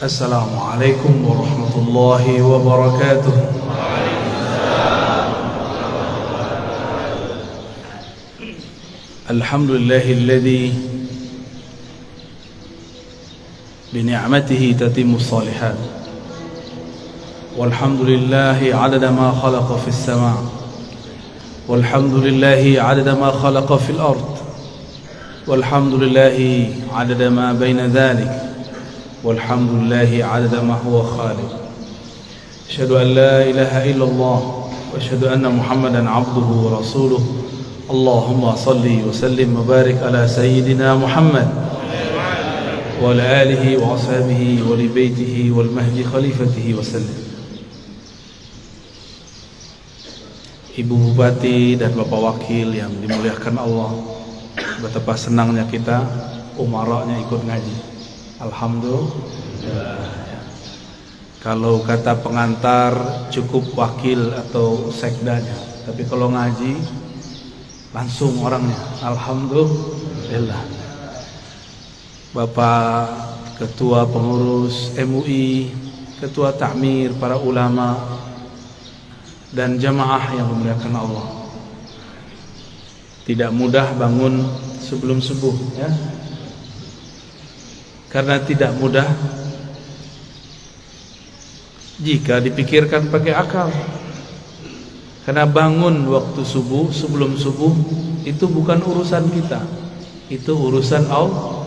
Assalamualaikum warahmatullahi wabarakatuh. Alhamdulillahilladzi bini'matihi tatimmu shalihat. Walhamdulillahi 'adada ma khalaqa fis sama'. Walhamdulillahi 'adada ma khalaqa fil ard. Walhamdulillahi 'adada ma baina dhalik. Walhamdulillahi 'adada ma huwa khaliq. Asyhadu an la ilaha illallah wa asyhadu anna Muhammadan 'abduhu wa rasuluh. Allahumma salli wa sallim wa barik ala sayyidina Muhammad wa ala alihi wa ashabihi wa li baitihi wal mahdi khalifatihi wa sallim. Ibu Bupati dan Bapak Wakil yang dimuliakan Allah, betapa senangnya kita umaranya ikut ngaji. Alhamdulillah. Kalau kata pengantar cukup wakil atau sekdanya, tapi kalau ngaji langsung orangnya. Alhamdulillah. Bapak Ketua Pengurus MUI, Ketua Takmir, para ulama dan jamaah yang dimuliakan Allah. Tidak mudah bangun sebelum subuh, ya. Karena tidak mudah jika dipikirkan pakai akal. Karena bangun waktu subuh, sebelum subuh, itu bukan urusan kita, itu urusan Allah.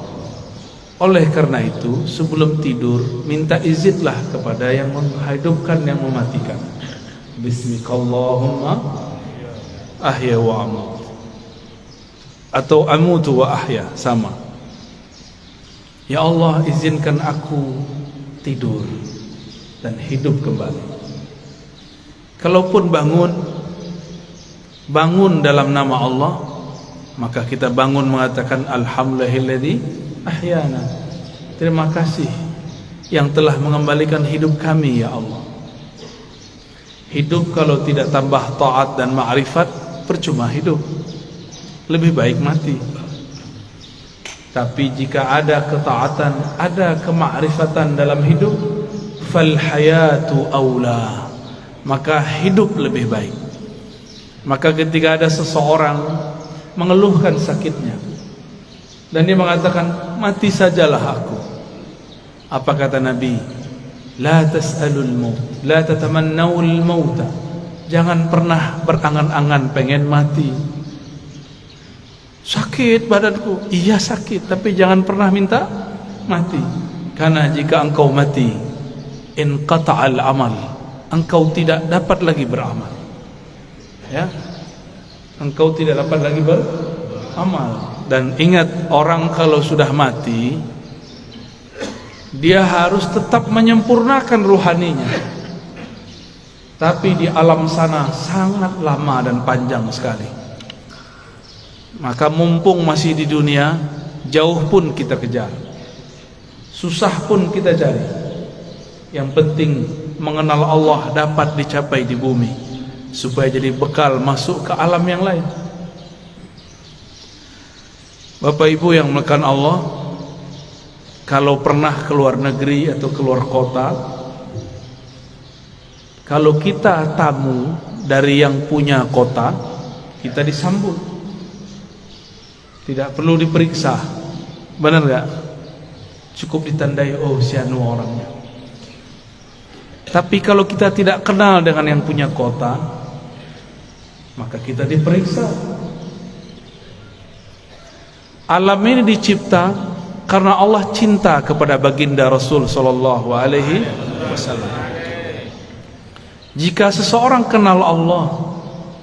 Oleh karena itu, sebelum tidur minta izinlah kepada yang menghidupkan, yang mematikan. Bismikallahumma ahya wa amut, atau amutu wa ahya, sama. Ya Allah, izinkan aku tidur dan hidup kembali. Kalaupun bangun dalam nama Allah, maka kita bangun mengatakan alhamdulillahilladzi ahyana. Terima kasih yang telah mengembalikan hidup kami, ya Allah. Hidup kalau tidak tambah taat dan ma'rifat, percuma hidup. Lebih baik mati. Tapi jika ada ketaatan, ada kemakrifatan dalam hidup, fal hayatu aula, maka hidup lebih baik. Maka ketika ada seseorang mengeluhkan sakitnya dan dia mengatakan, mati sajalah aku, apa kata Nabi? La tas'alul maut, la tatamannawul mauta. Jangan pernah berangan-angan pengen mati. Sakit badanku, iya sakit, tapi jangan pernah minta mati. Karena jika engkau mati, inqata'al amal, engkau tidak dapat lagi beramal, ya, engkau tidak dapat lagi beramal. Dan ingat, orang kalau sudah mati, dia harus tetap menyempurnakan ruhaninya. Tapi di alam sana sangat lama dan panjang sekali. Maka mumpung masih di dunia, jauh pun kita kejar, susah pun kita cari. Yang penting mengenal Allah dapat dicapai di bumi, supaya jadi bekal masuk ke alam yang lain. Bapak Ibu yang dimuliakan Allah, kalau pernah keluar negeri atau keluar kota, kalau kita tamu dari yang punya kota, kita disambut. Tidak perlu diperiksa, benar gak? Cukup ditandai, oh si anu orangnya. Tapi kalau kita tidak kenal dengan yang punya kota, maka kita diperiksa. Alam ini dicipta karena Allah cinta kepada baginda Rasul sallallahu alaihi wasallam. Jika seseorang kenal Allah,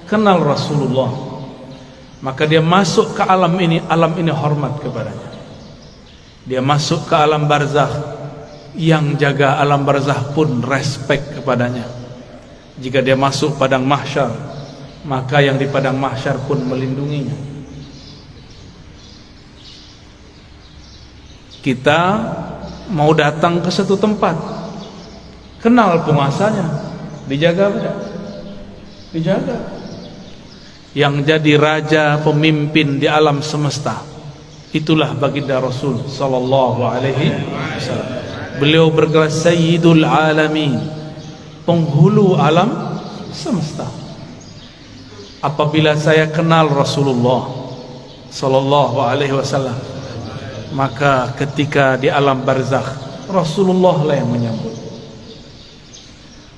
kenal Rasulullah, maka dia masuk ke alam ini hormat kepadanya. Dia masuk ke alam barzakh, yang jaga alam barzakh pun respect kepadanya. Jika dia masuk padang mahsyar, maka yang di padang mahsyar pun melindunginya. Kita mau datang ke satu tempat, kenal penguasanya, dijaga tidak? Dijaga. Yang jadi raja, pemimpin di alam semesta, itulah baginda Rasul sallallahu alaihi wasallam. Beliau bergelar Sayyidul Alamin, penghulu alam semesta. Apabila saya kenal Rasulullah sallallahu alaihi wasallam, maka ketika di alam barzakh Rasulullah lah yang menyambut.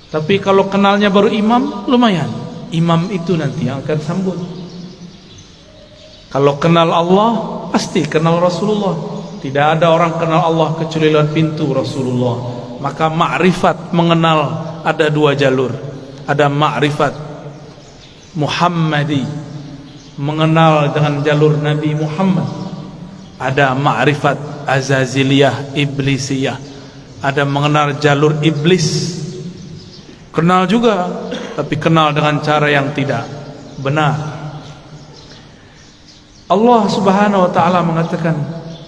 Tapi kalau kenalnya baru imam, lumayan, imam itu nanti yang akan sambut. Kalau kenal Allah, pasti kenal Rasulullah. Tidak ada orang kenal Allah kecuali lewat pintu Rasulullah. Maka ma'rifat, mengenal, ada dua jalur. Ada ma'rifat Muhammadi, mengenal dengan jalur Nabi Muhammad. Ada ma'rifat Azaziliyah, Iblisiyah, ada mengenal jalur iblis. Kenal juga, tapi kenal dengan cara yang tidak benar. Allah Subhanahu wa ta'ala mengatakan,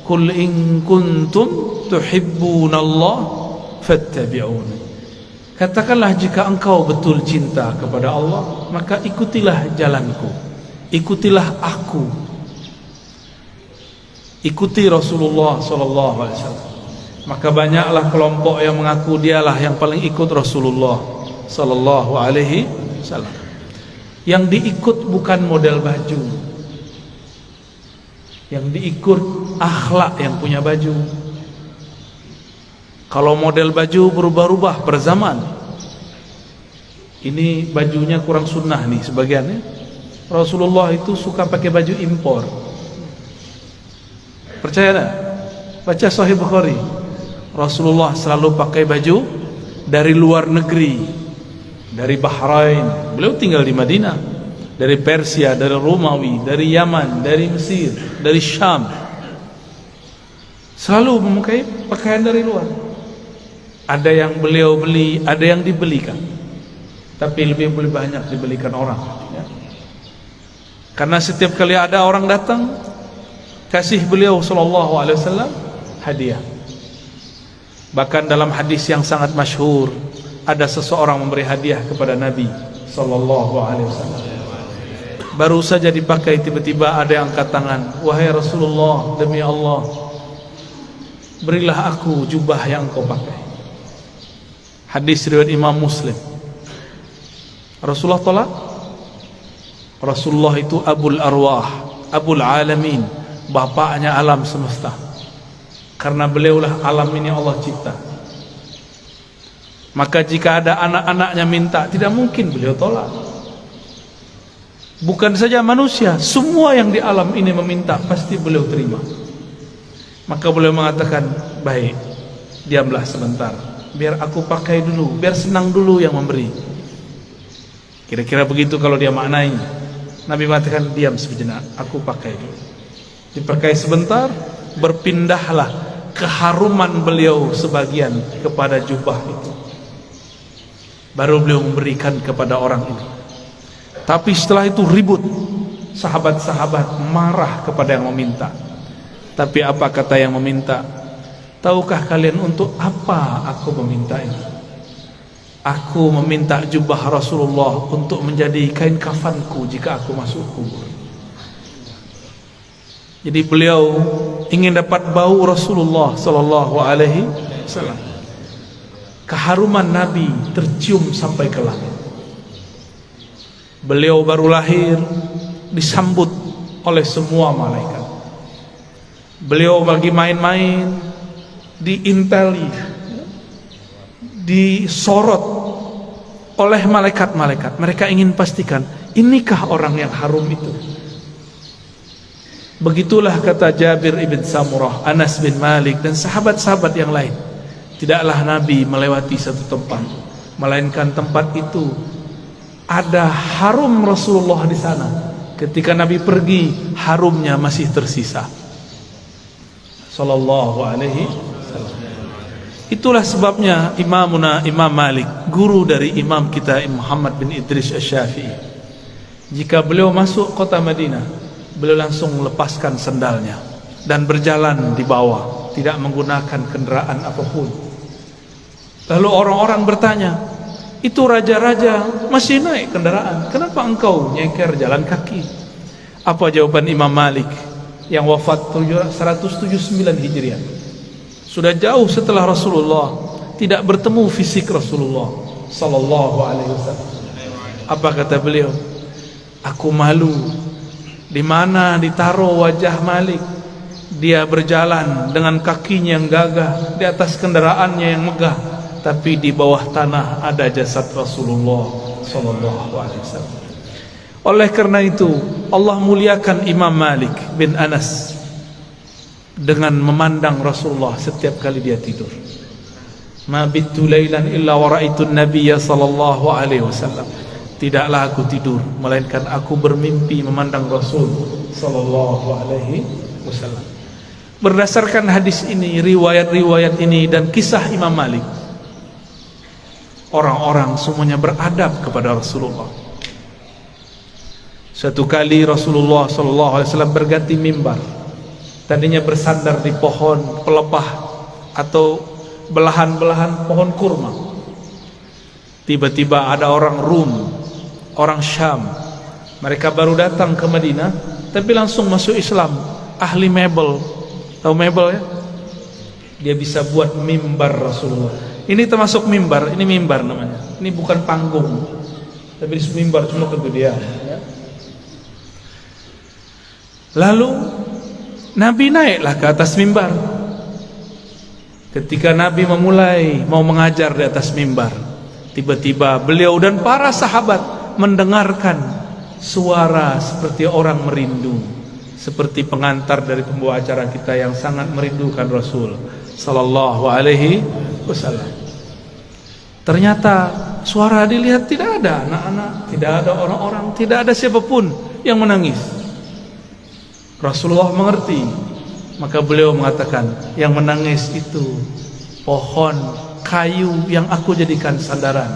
Qul in kuntum tuhibbunallah fattabi'uni. Katakanlah, jika engkau betul cinta kepada Allah, maka ikutilah jalanku, ikutilah aku, ikuti Rasulullah sallallahu alaihi wasallam. Maka banyaklah kelompok yang mengaku dialah yang paling ikut Rasulullah sallallahu alaihi wasallam. Yang diikut bukan model baju, yang diikut akhlak yang punya baju. Kalau model baju berubah-ubah per zaman. Ini bajunya kurang sunnah nih sebagiannya. Rasulullah itu suka pakai baju impor. Percaya tak? Baca Sahih Bukhari. Rasulullah selalu pakai baju dari luar negeri, dari Bahrain. Beliau tinggal di Madinah. Dari Persia, dari Romawi, dari Yaman, dari Mesir, dari Syam. Selalu memakai pakaian dari luar. Ada yang beliau beli, ada yang dibelikan. Tapi lebih banyak dibelikan orang, ya. Karena setiap kali ada orang datang, kasih beliau sallallahu alaihi wasallam hadiah. Bahkan dalam hadis yang sangat masyhur, ada seseorang memberi hadiah kepada Nabi sallallahu alaihi wasallam. Baru saja dipakai, tiba-tiba ada yang angkat tangan, wahai Rasulullah, demi Allah, berilah aku jubah yang engkau pakai. Hadis riwayat Imam Muslim. Rasulullah tolak. Rasulullah itu Abul Arwah, Abul Alamin, bapaknya alam semesta. Karena beliaulah alam ini Allah cipta. Maka jika ada anak-anaknya minta, tidak mungkin beliau tolak. Bukan saja manusia, semua yang di alam ini meminta, pasti beliau terima. Maka beliau mengatakan, baik, diamlah sebentar, biar aku pakai dulu, biar senang dulu yang memberi. Kira-kira begitu kalau dia maknai. Nabi mengatakan, diam sejenak, aku pakai dulu. Dipakai sebentar, berpindahlah keharuman beliau sebagian kepada jubah itu. Baru beliau memberikan kepada orang itu. Tapi setelah itu ribut, sahabat-sahabat marah kepada yang meminta. Tapi apa kata yang meminta? Tahukah kalian untuk apa aku meminta ini? Aku meminta jubah Rasulullah untuk menjadi kain kafanku jika aku masuk kubur. Jadi beliau ingin dapat bau Rasulullah sallallahu alaihi wasallam. Keharuman Nabi tercium sampai ke langit. Beliau baru lahir, disambut oleh semua malaikat. Beliau lagi main-main, diinteli, disorot oleh malaikat-malaikat. Mereka ingin pastikan, inikah orang yang harum itu? Begitulah kata Jabir ibn Samurah, Anas bin Malik, dan sahabat-sahabat yang lain. Tidaklah Nabi melewati satu tempat, melainkan tempat itu ada harum Rasulullah di sana. Ketika Nabi pergi, harumnya masih tersisa. Sallallahu alaihi wasallam. Itulah sebabnya Imamuna Imam Malik, guru dari imam kita Muhammad bin Idris Asy-Syafi'i, jika beliau masuk kota Madinah, beliau langsung melepaskan sendalnya dan berjalan di bawah, tidak menggunakan kendaraan apapun. Lalu orang-orang bertanya, itu raja-raja masih naik kendaraan, kenapa engkau nyeker jalan kaki? Apa jawaban Imam Malik yang wafat 179 Hijriah? Sudah jauh setelah Rasulullah, tidak bertemu fisik Rasulullah sallallahu alaihi wasallam. Apa kata beliau? Aku malu. Di mana ditaruh wajah Malik? Dia berjalan dengan kakinya yang gagah, di atas kendaraannya yang megah, tapi di bawah tanah ada jasad Rasulullah sallallahu alaihi wasallam. Oleh karena itu, Allah muliakan Imam Malik bin Anas dengan memandang Rasulullah setiap kali dia tidur. Ma bittu lailan illa wa ra'aitu an-nabiyya sallallahu alaihi wasallam. Tidaklah aku tidur melainkan aku bermimpi memandang Rasul sallallahu alaihi wasallam. Berdasarkan hadis ini, riwayat-riwayat ini dan kisah Imam Malik, orang-orang semuanya beradab kepada Rasulullah. Suatu kali Rasulullah sallallahu alaihi wasallam berganti mimbar. Tadinya bersandar di pohon pelepah atau belahan-belahan pohon kurma. Tiba-tiba ada orang Rum, orang Syam. Mereka baru datang ke Madinah, tapi langsung masuk Islam. Ahli mebel, tahu mebel ya? Dia bisa buat mimbar Rasulullah. Ini termasuk mimbar, ini mimbar namanya. Ini bukan panggung, tapi mimbar cuma kegedean. Ya. Lalu Nabi naiklah ke atas mimbar. Ketika Nabi memulai mau mengajar di atas mimbar, tiba-tiba beliau dan para sahabat mendengarkan suara seperti orang merindu, seperti pengantar dari pembawa acara kita yang sangat merindukan Rasul sallallahu alaihi wasallam. Ternyata suara dilihat tidak ada anak-anak, tidak ada orang-orang, tidak ada siapapun yang menangis. Rasulullah mengerti, maka beliau mengatakan, yang menangis itu pohon kayu yang aku jadikan sandaran.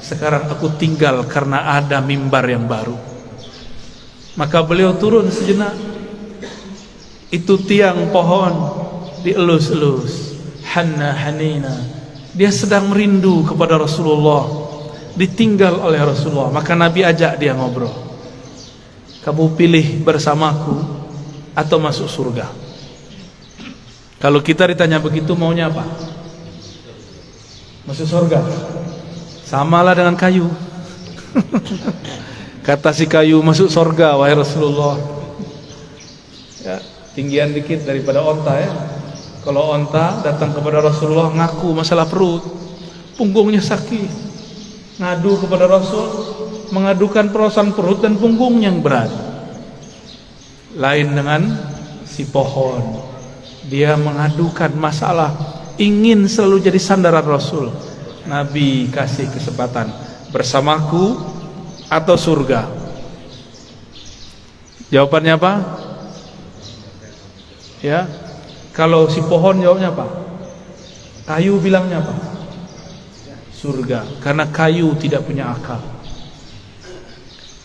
Sekarang aku tinggal karena ada mimbar yang baru. Maka beliau turun sejenak. Itu tiang pohon dielus-elus, hanna hanina. Dia sedang merindu kepada Rasulullah, ditinggal oleh Rasulullah. Maka Nabi ajak dia ngobrol. Kamu pilih bersamaku atau masuk surga? Kalau kita ditanya begitu, maunya apa? Masuk surga. Samalah dengan kayu. Kata si kayu, masuk surga wahai Rasulullah. Ya, tinggian dikit daripada onta ya. Kalau onta datang kepada Rasulullah ngaku masalah perut, punggungnya sakit, ngadu kepada Rasul, mengadukan perasaan perut dan punggungnya yang berat. Lain dengan si pohon, dia mengadukan masalah, ingin selalu jadi sandaran Rasul. Nabi kasih kesempatan, bersamaku atau surga? Jawabannya apa? Ya, kalau si pohon jawabnya apa? Kayu bilangnya apa? Surga, karena kayu tidak punya akal.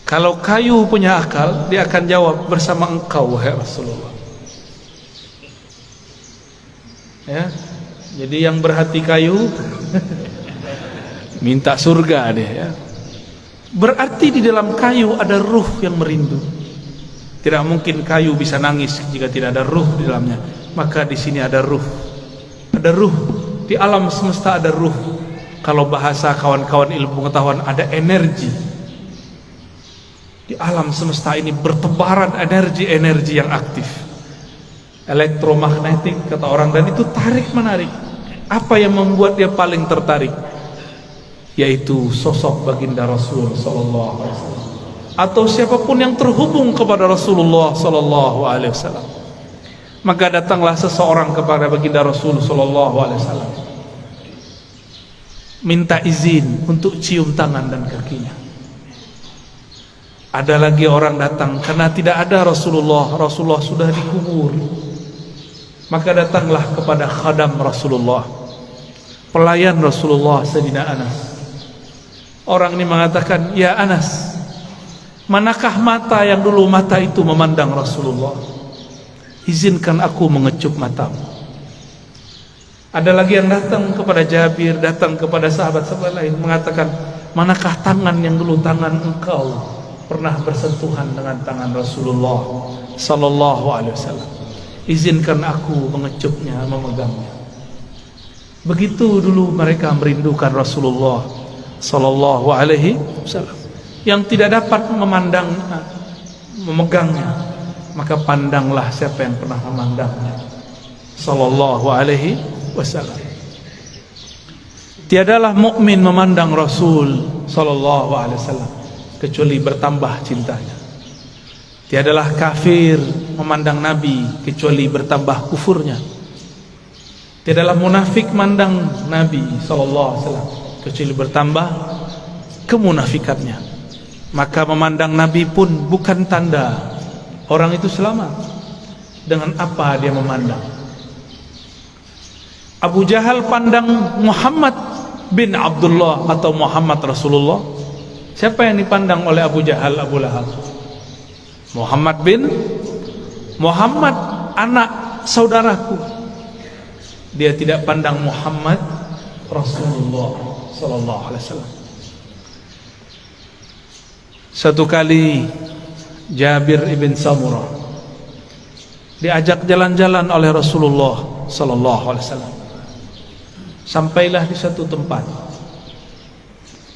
Kalau kayu punya akal, dia akan jawab, bersama engkau wahai Rasulullah. Ya, jadi yang berhati kayu minta surga dia. Ya. Berarti di dalam kayu ada ruh yang merindu. Tidak mungkin kayu bisa nangis jika tidak ada ruh di dalamnya. Maka di sini ada ruh. Ada ruh. Di alam semesta ada ruh. Kalau bahasa kawan-kawan ilmu pengetahuan, ada energi. Di alam semesta ini bertebaran energi-energi yang aktif, elektromagnetik kata orang, dan itu tarik menarik. Apa yang membuat dia paling tertarik? Yaitu sosok baginda Rasul sallallahu alaihi wasallam, atau siapapun yang terhubung kepada Rasulullah sallallahu alaihi wasallam. Maka datanglah seseorang kepada baginda Rasul sallallahu alaihi wasallam, minta izin untuk cium tangan dan kakinya. Ada lagi orang datang karena tidak ada Rasulullah sudah dikubur. Maka datanglah kepada khadam Rasulullah, pelayan Rasulullah, Sayyidina Anas. Orang ini mengatakan, ya Anas, manakah mata yang dulu mata itu memandang Rasulullah? Izinkan aku mengecup matamu. Ada lagi yang datang kepada Jabir, datang kepada sahabat-sahabat lain, mengatakan, manakah tangan yang dulu tangan engkau pernah bersentuhan dengan tangan Rasulullah sallallahu alaihi wasallam? Izinkan aku mengecupnya, memegangnya. Begitu dulu mereka merindukan Rasulullah sallallahu alaihi wasallam, yang tidak dapat memandang, memegangnya, maka pandanglah siapa yang pernah memandangnya, sallallahu alaihi wasallam. Tiadalah mukmin memandang Rasul sallallahu alaihi wasallam kecuali bertambah cintanya. Tiadalah kafir memandang Nabi kecuali bertambah kufurnya. Tiadalah munafik memandang Nabi sallallahu alaihi wasallam kecuali bertambah kemunafikannya. Maka memandang Nabi pun bukan tanda orang itu selamat. Dengan apa dia memandang? Abu Jahal pandang Muhammad bin Abdullah atau Muhammad Rasulullah. Siapa yang dipandang oleh Abu Jahal, Abu Lahab? Muhammad bin Muhammad, anak saudaraku. Dia tidak pandang Muhammad Rasulullah sallallahu alaihi wasallam. Satu kali Jabir ibn Samurah diajak jalan-jalan oleh Rasulullah sallallahu alaihi wasallam. Sampailah di satu tempat.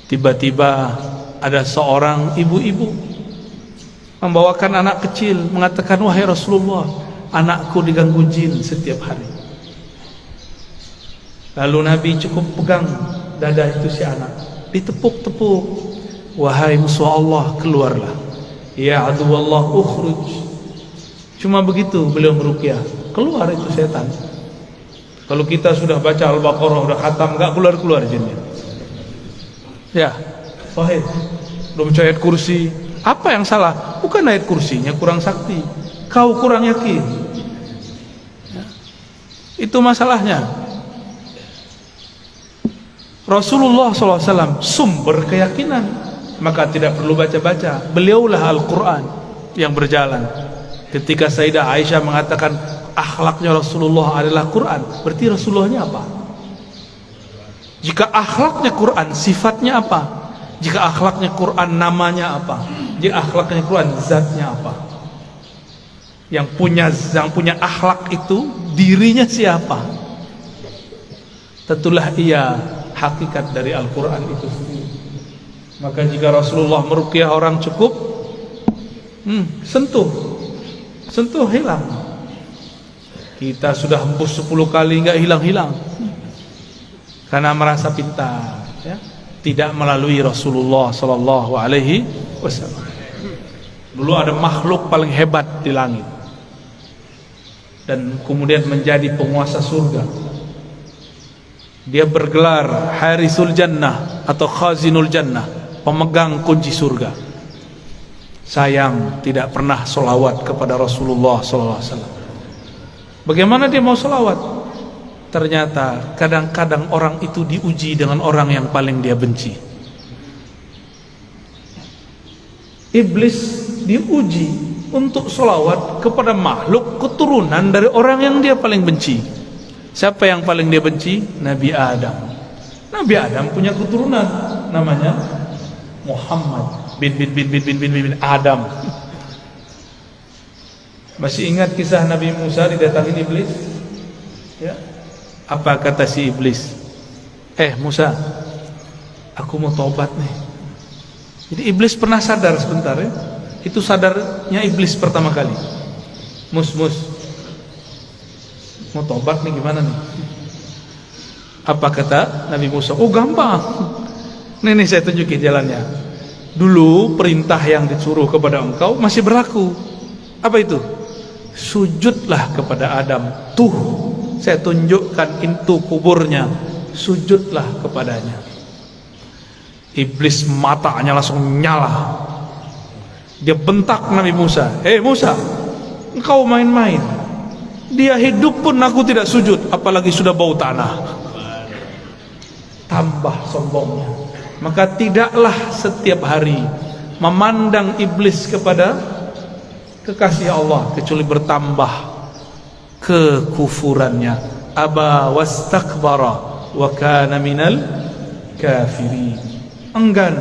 Tiba-tiba ada seorang ibu-ibu membawakan anak kecil, mengatakan, "Wahai Rasulullah, anakku diganggu jin setiap hari." Lalu Nabi cukup pegang dada itu si anak, ditepuk-tepuk. "Wahai musuh Allah, keluarlah. Ya aduwallah, ukhruj." Cuma begitu beliau meruqyah, keluar itu setan. Kalau kita sudah baca Al-Baqarah, sudah khatam, enggak keluar-keluar jinnya. Ya, sahih. Belum baca ayat kursi. Apa yang salah? Bukan ayat kursinya kurang sakti, kau kurang yakin. Ya. Itu masalahnya. Rasulullah SAW sumber keyakinan, maka tidak perlu baca-baca. Beliaulah Al-Quran yang berjalan. Ketika Sayyidah Aisyah mengatakan akhlaknya Rasulullah adalah Quran, berarti Rasulullahnya apa? Jika akhlaknya Quran, sifatnya apa? Jika akhlaknya Quran, namanya apa? Jika akhlaknya Quran, zatnya apa? Yang punya akhlak itu dirinya siapa? Tentulah ia hakikat dari Al-Quran itu sendiri. Maka jika Rasulullah meruqyah orang cukup sentuh hilang. Kita sudah hembus 10 kali enggak hilang-hilang, karena merasa pintar, ya? Tidak melalui Rasulullah sallallahu alaihi wasallam. Dulu ada makhluk paling hebat di langit dan kemudian menjadi penguasa surga. Dia bergelar Harisul Jannah atau Khazinul Jannah, pemegang kunci surga. Sayang tidak pernah solawat kepada Rasulullah SAW. Bagaimana dia mau solawat? Ternyata kadang-kadang orang itu diuji dengan orang yang paling dia benci. Iblis diuji untuk solawat kepada makhluk keturunan dari orang yang dia paling benci. Siapa yang paling dia benci? Nabi Adam. Nabi Adam punya keturunan namanya Muhammad bin Adam. Masih ingat kisah Nabi Musa didatangin iblis? Ya. Apa kata si iblis? Musa, aku mau taubat nih. Jadi iblis pernah sadar sebentar, ya. Itu sadarnya iblis pertama kali. Mus, mau taubat nih gimana nih? Apa kata Nabi Musa? Oh gampang. Nih saya tunjukin jalannya. Dulu perintah yang disuruh kepada engkau masih berlaku. Apa itu? Sujudlah kepada Adam. Tuh, saya tunjukkan itu kuburnya. Sujudlah kepadanya. Iblis matanya langsung nyala. Dia bentak Nabi Musa. Musa, engkau main-main. Dia hidup pun aku tidak sujud, apalagi sudah bau tanah. Tambah sombongnya. Maka tidaklah setiap hari memandang iblis kepada kekasih Allah kecuali bertambah kekufurannya. Aba wastakbara wa kana minal kafirin. Enggan,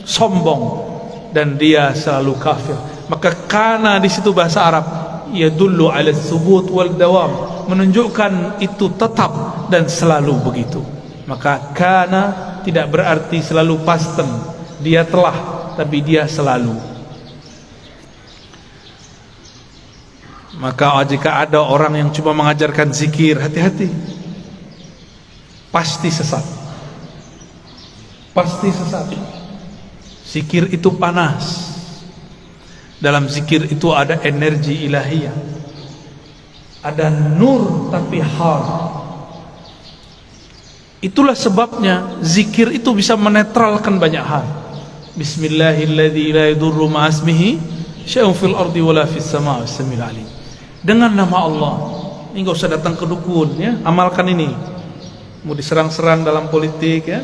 sombong, dan dia selalu kafir. Maka kana di situ bahasa Arab yadullu 'ala tsubut wal dawam, menunjukkan itu tetap dan selalu begitu. Maka kana tidak berarti selalu past tense, dia telah, tapi dia selalu. Maka jika ada orang yang cuma mengajarkan zikir, hati-hati, pasti sesat, pasti sesat. Zikir itu panas, dalam zikir itu ada energi ilahiyah, ada nur tapi hard. Itulah sebabnya zikir itu bisa menetralkan banyak hal. Bismillahilladzi la yadurru ma'asmihi syai'un fil ardi wala fis sama'i was-sami'ul 'alim. Dengan nama Allah. Ini enggak usah datang ke dukun ya, amalkan ini. Mau diserang-serang dalam politik ya,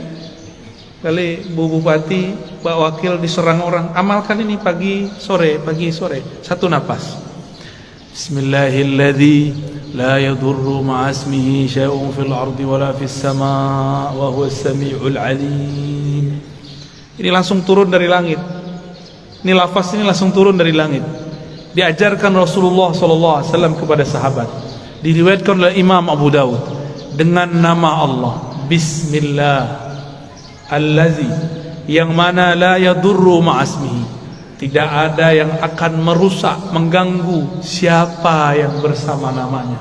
kali Bu Bupati, Pak Wakil diserang orang, amalkan ini pagi sore, satu napas. Bismillahilladzi la yadurru ma'asmihi syai'un fil ardi wala fis sama' wa huwas sami'ul 'alim. Ini langsung turun dari langit. Ini lafaz ini langsung turun dari langit. Diajarkan Rasulullah SAW kepada sahabat. Diriwayatkan oleh Imam Abu Dawud dengan nama Allah, Bismillah allazi, yang mana la yadurru ma'asmihi, tidak ada yang akan merusak, mengganggu siapa yang bersama namanya.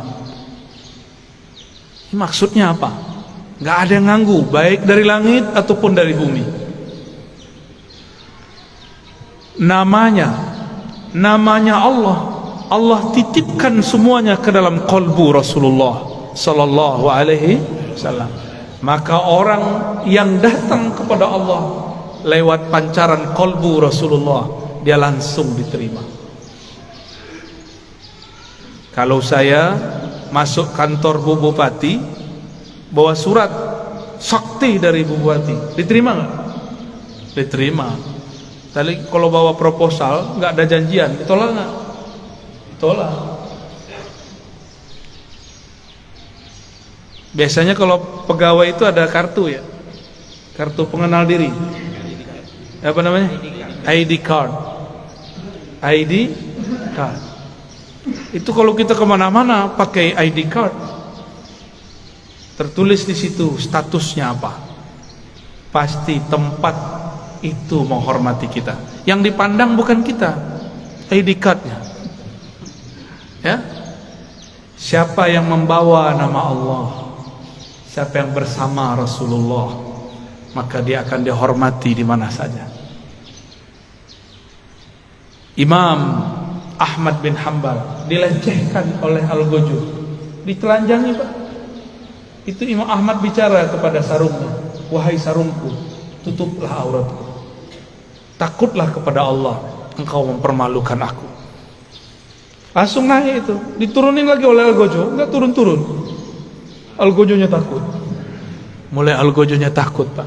Ini maksudnya apa? Gak ada yang ganggu, baik dari langit ataupun dari bumi. Namanya Allah, Allah titipkan semuanya ke dalam qalbu Rasulullah sallallahu alaihi wasallam. Maka orang yang datang kepada Allah lewat pancaran qalbu Rasulullah, dia langsung diterima. Kalau saya masuk kantor Bu Bupati, bawa surat sakti dari Bu Bupati, diterima nggak? Diterima. Tapi kalau bawa proposal, nggak ada janjian, ditolak nggak? Ditolak. Biasanya kalau pegawai itu ada kartu ya, kartu pengenal diri. Apa namanya? ID card. ID card. Itu kalau kita kemana-mana pakai ID card, tertulis di situ statusnya apa. Pasti tempat itu menghormati kita. Yang dipandang bukan kita, ID cardnya. Ya, siapa yang membawa nama Allah, siapa yang bersama Rasulullah, maka dia akan dihormati di mana saja. Imam Ahmad bin Hanbal dilecehkan oleh Al-Ghujur, ditelanjangi Pak. Itu Imam Ahmad bicara kepada sarungnya, wahai sarungku, tutuplah auratku, takutlah kepada Allah, engkau mempermalukan aku. Langsung naik itu, diturunin lagi oleh Al-Ghujur, enggak turun-turun. Al-Ghujurnya takut. Mulai Al-Ghujurnya takut Pak.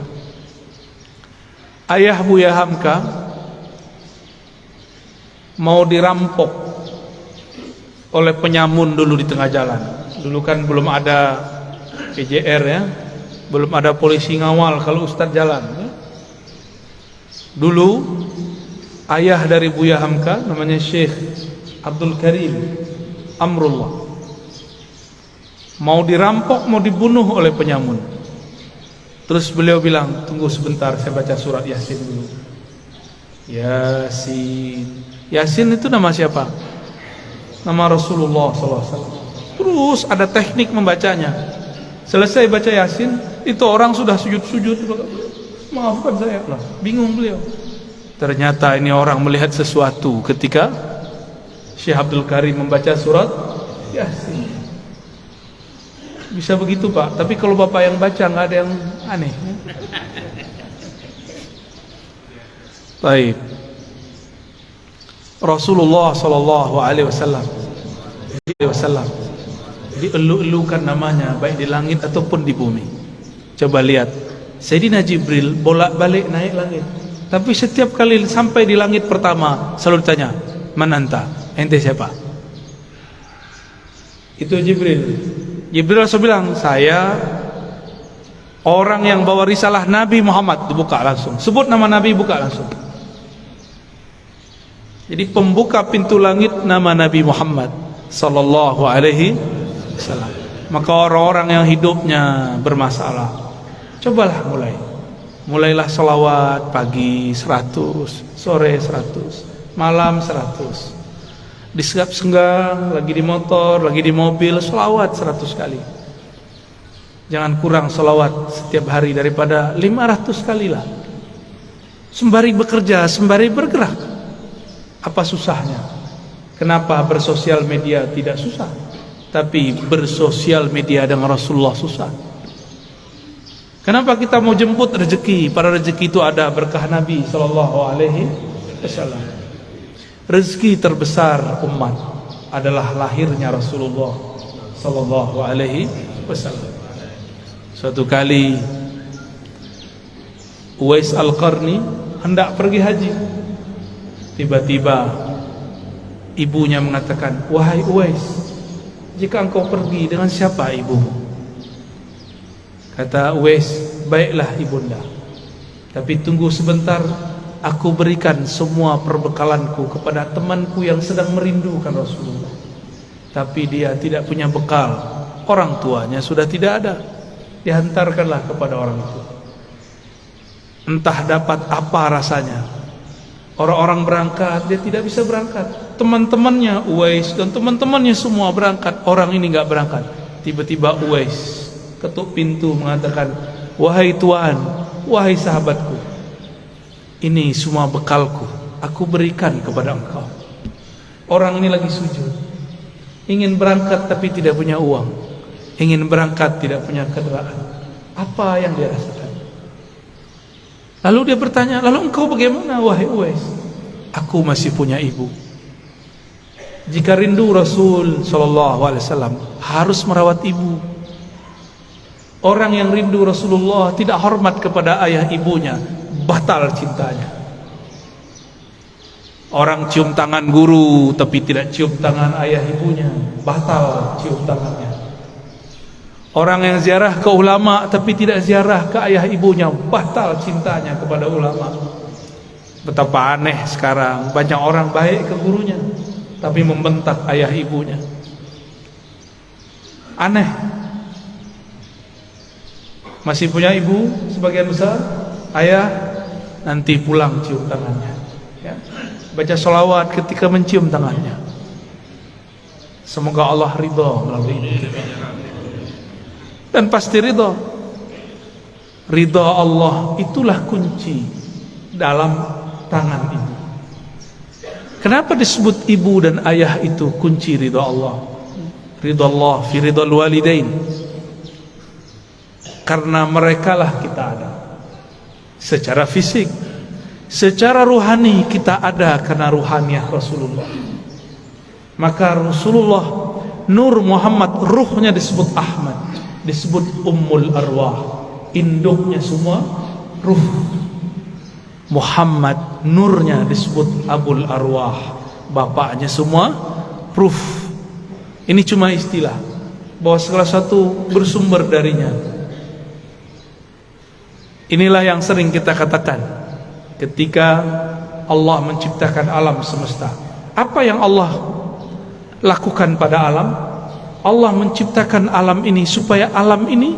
Ayah Buya Hamka mau dirampok oleh penyamun dulu di tengah jalan. Dulu kan belum ada PJR ya, belum ada polisi ngawal kalau Ustadz jalan ya. Dulu ayah dari Buya Hamka namanya Syekh Abdul Karim Amrullah mau dirampok, mau dibunuh oleh penyamun. Terus beliau bilang, tunggu sebentar, saya baca surat Yasin dulu. Yasin. Yasin itu nama siapa? Nama Rasulullah SAW. Terus ada teknik membacanya. Selesai baca Yasin, itu orang sudah sujud-sujud. Maafkan saya lah, bingung beliau. Ternyata ini orang melihat sesuatu ketika Syekh Abdul Karim membaca surat Yasin. Bisa begitu Pak, tapi kalau Bapak yang baca nggak ada yang aneh. Baik. Rasulullah sallallahu alaihi wasallam dielu-elukan namanya baik di langit ataupun di bumi. Coba lihat, Sayyidina Jibril bolak-balik naik langit, tapi setiap kali sampai di langit pertama selalu ditanya, "Man anta?" Ente siapa? Itu Jibril. Jibril langsung bilang, "Saya orang yang bawa risalah Nabi Muhammad." Dibuka langsung, sebut nama Nabi, buka langsung. Jadi pembuka pintu langit nama Nabi Muhammad sallallahu alaihi wasallam. Maka orang-orang yang hidupnya bermasalah, cobalah mulailah salawat pagi 100, sore 100, malam 100. Di senggang, lagi di motor, lagi di mobil, salawat 100 kali. Jangan kurang salawat setiap hari daripada 500 kali lah. Sembari bekerja, sembari bergerak. Apa susahnya? Kenapa bersosial media tidak susah? Tapi bersosial media dengan Rasulullah susah. Kenapa kita mau jemput rezeki? Pada rezeki itu ada berkah Nabi sallallahu alaihi wasallam. Rezeki terbesar umat adalah lahirnya Rasulullah sallallahu alaihi wasallam. Suatu kali Uwais Al-Qarni hendak pergi haji. Tiba-tiba ibunya mengatakan, "Wahai Uwais, jika engkau pergi, dengan siapa ibumu?" Kata Uwais, "Baiklah ibunda, tapi tunggu sebentar, aku berikan semua perbekalanku kepada temanku yang sedang merindukan Rasulullah. Tapi dia tidak punya bekal, orang tuanya sudah tidak ada." Dihantarkanlah kepada orang tua. Entah dapat apa rasanya. Orang-orang berangkat, dia tidak bisa berangkat. Teman-temannya Uwais dan teman-temannya semua berangkat, orang ini enggak berangkat. Tiba-tiba Uwais ketuk pintu mengatakan, "Wahai tuan, wahai sahabatku, ini semua bekalku, aku berikan kepada engkau." Orang ini lagi sujud, ingin berangkat tapi tidak punya uang, ingin berangkat tidak punya kendaraan. Apa yang dia rasakan? Lalu dia bertanya, "Lalu engkau bagaimana wahai Uwais?" "Aku masih punya ibu." Jika rindu Rasul sallallahu alaihi wasallam harus merawat ibu. Orang yang rindu Rasulullah tidak hormat kepada ayah ibunya, batal cintanya. Orang cium tangan guru tapi tidak cium tangan ayah ibunya, batal cium tangannya. Orang yang ziarah ke ulama tapi tidak ziarah ke ayah ibunya, batal cintanya kepada ulama. Betapa aneh sekarang, banyak orang baik ke gurunya tapi membentak ayah ibunya. Aneh. Masih punya ibu sebagian besar, ayah nanti pulang cium tangannya, ya. Baca sholawat ketika mencium tangannya. Semoga Allah ridha melalui ini. Dan pasti ridha. Ridha Allah itulah kunci dalam tangan ibu. Kenapa disebut ibu dan ayah itu kunci ridha Allah? Ridha Allah fi ridhal walidain. Karena merekalah kita ada secara fisik, secara ruhani kita ada karena ruhaniah Rasulullah. Maka Rasulullah, Nur Muhammad, ruhnya disebut Ahmad, disebut Ummul Arwah, induknya semua ruh. Muhammad, nurnya disebut Abul Arwah, bapaknya semua ruh. Ini cuma istilah, bahwa segala satu bersumber darinya. Inilah yang sering kita katakan ketika Allah menciptakan alam semesta. Apa yang Allah lakukan pada alam? Allah menciptakan alam ini supaya alam ini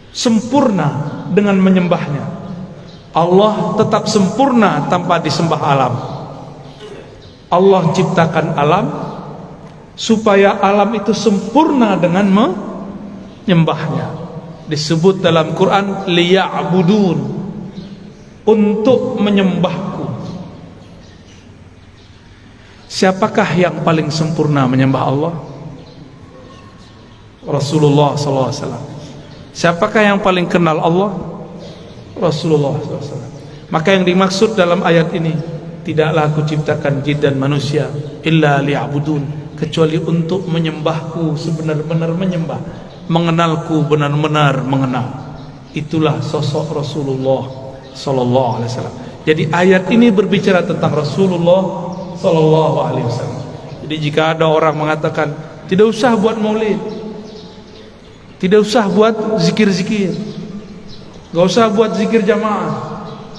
sempurna dengan menyembahnya. Allah tetap sempurna tanpa disembah alam. Allah ciptakan alam supaya alam itu sempurna dengan menyembahnya. Disebut dalam Quran liya'budun, untuk menyembahku. Siapakah yang paling sempurna menyembah Allah? Rasulullah SAW. Siapakah yang paling kenal Allah? Rasulullah SAW. Maka yang dimaksud dalam ayat ini, tidaklah aku ciptakan jin dan manusia illa liya'budun, kecuali untuk menyembahku sebenar-benar menyembah, mengenalku benar-benar mengenal. Itulah sosok Rasulullah sallallahu alaihi wasallam. Jadi ayat ini berbicara tentang Rasulullah sallallahu alaihi wasallam. Jadi jika ada orang mengatakan tidak usah buat maulid, tidak usah buat zikir-zikir, gak usah buat zikir jamaah,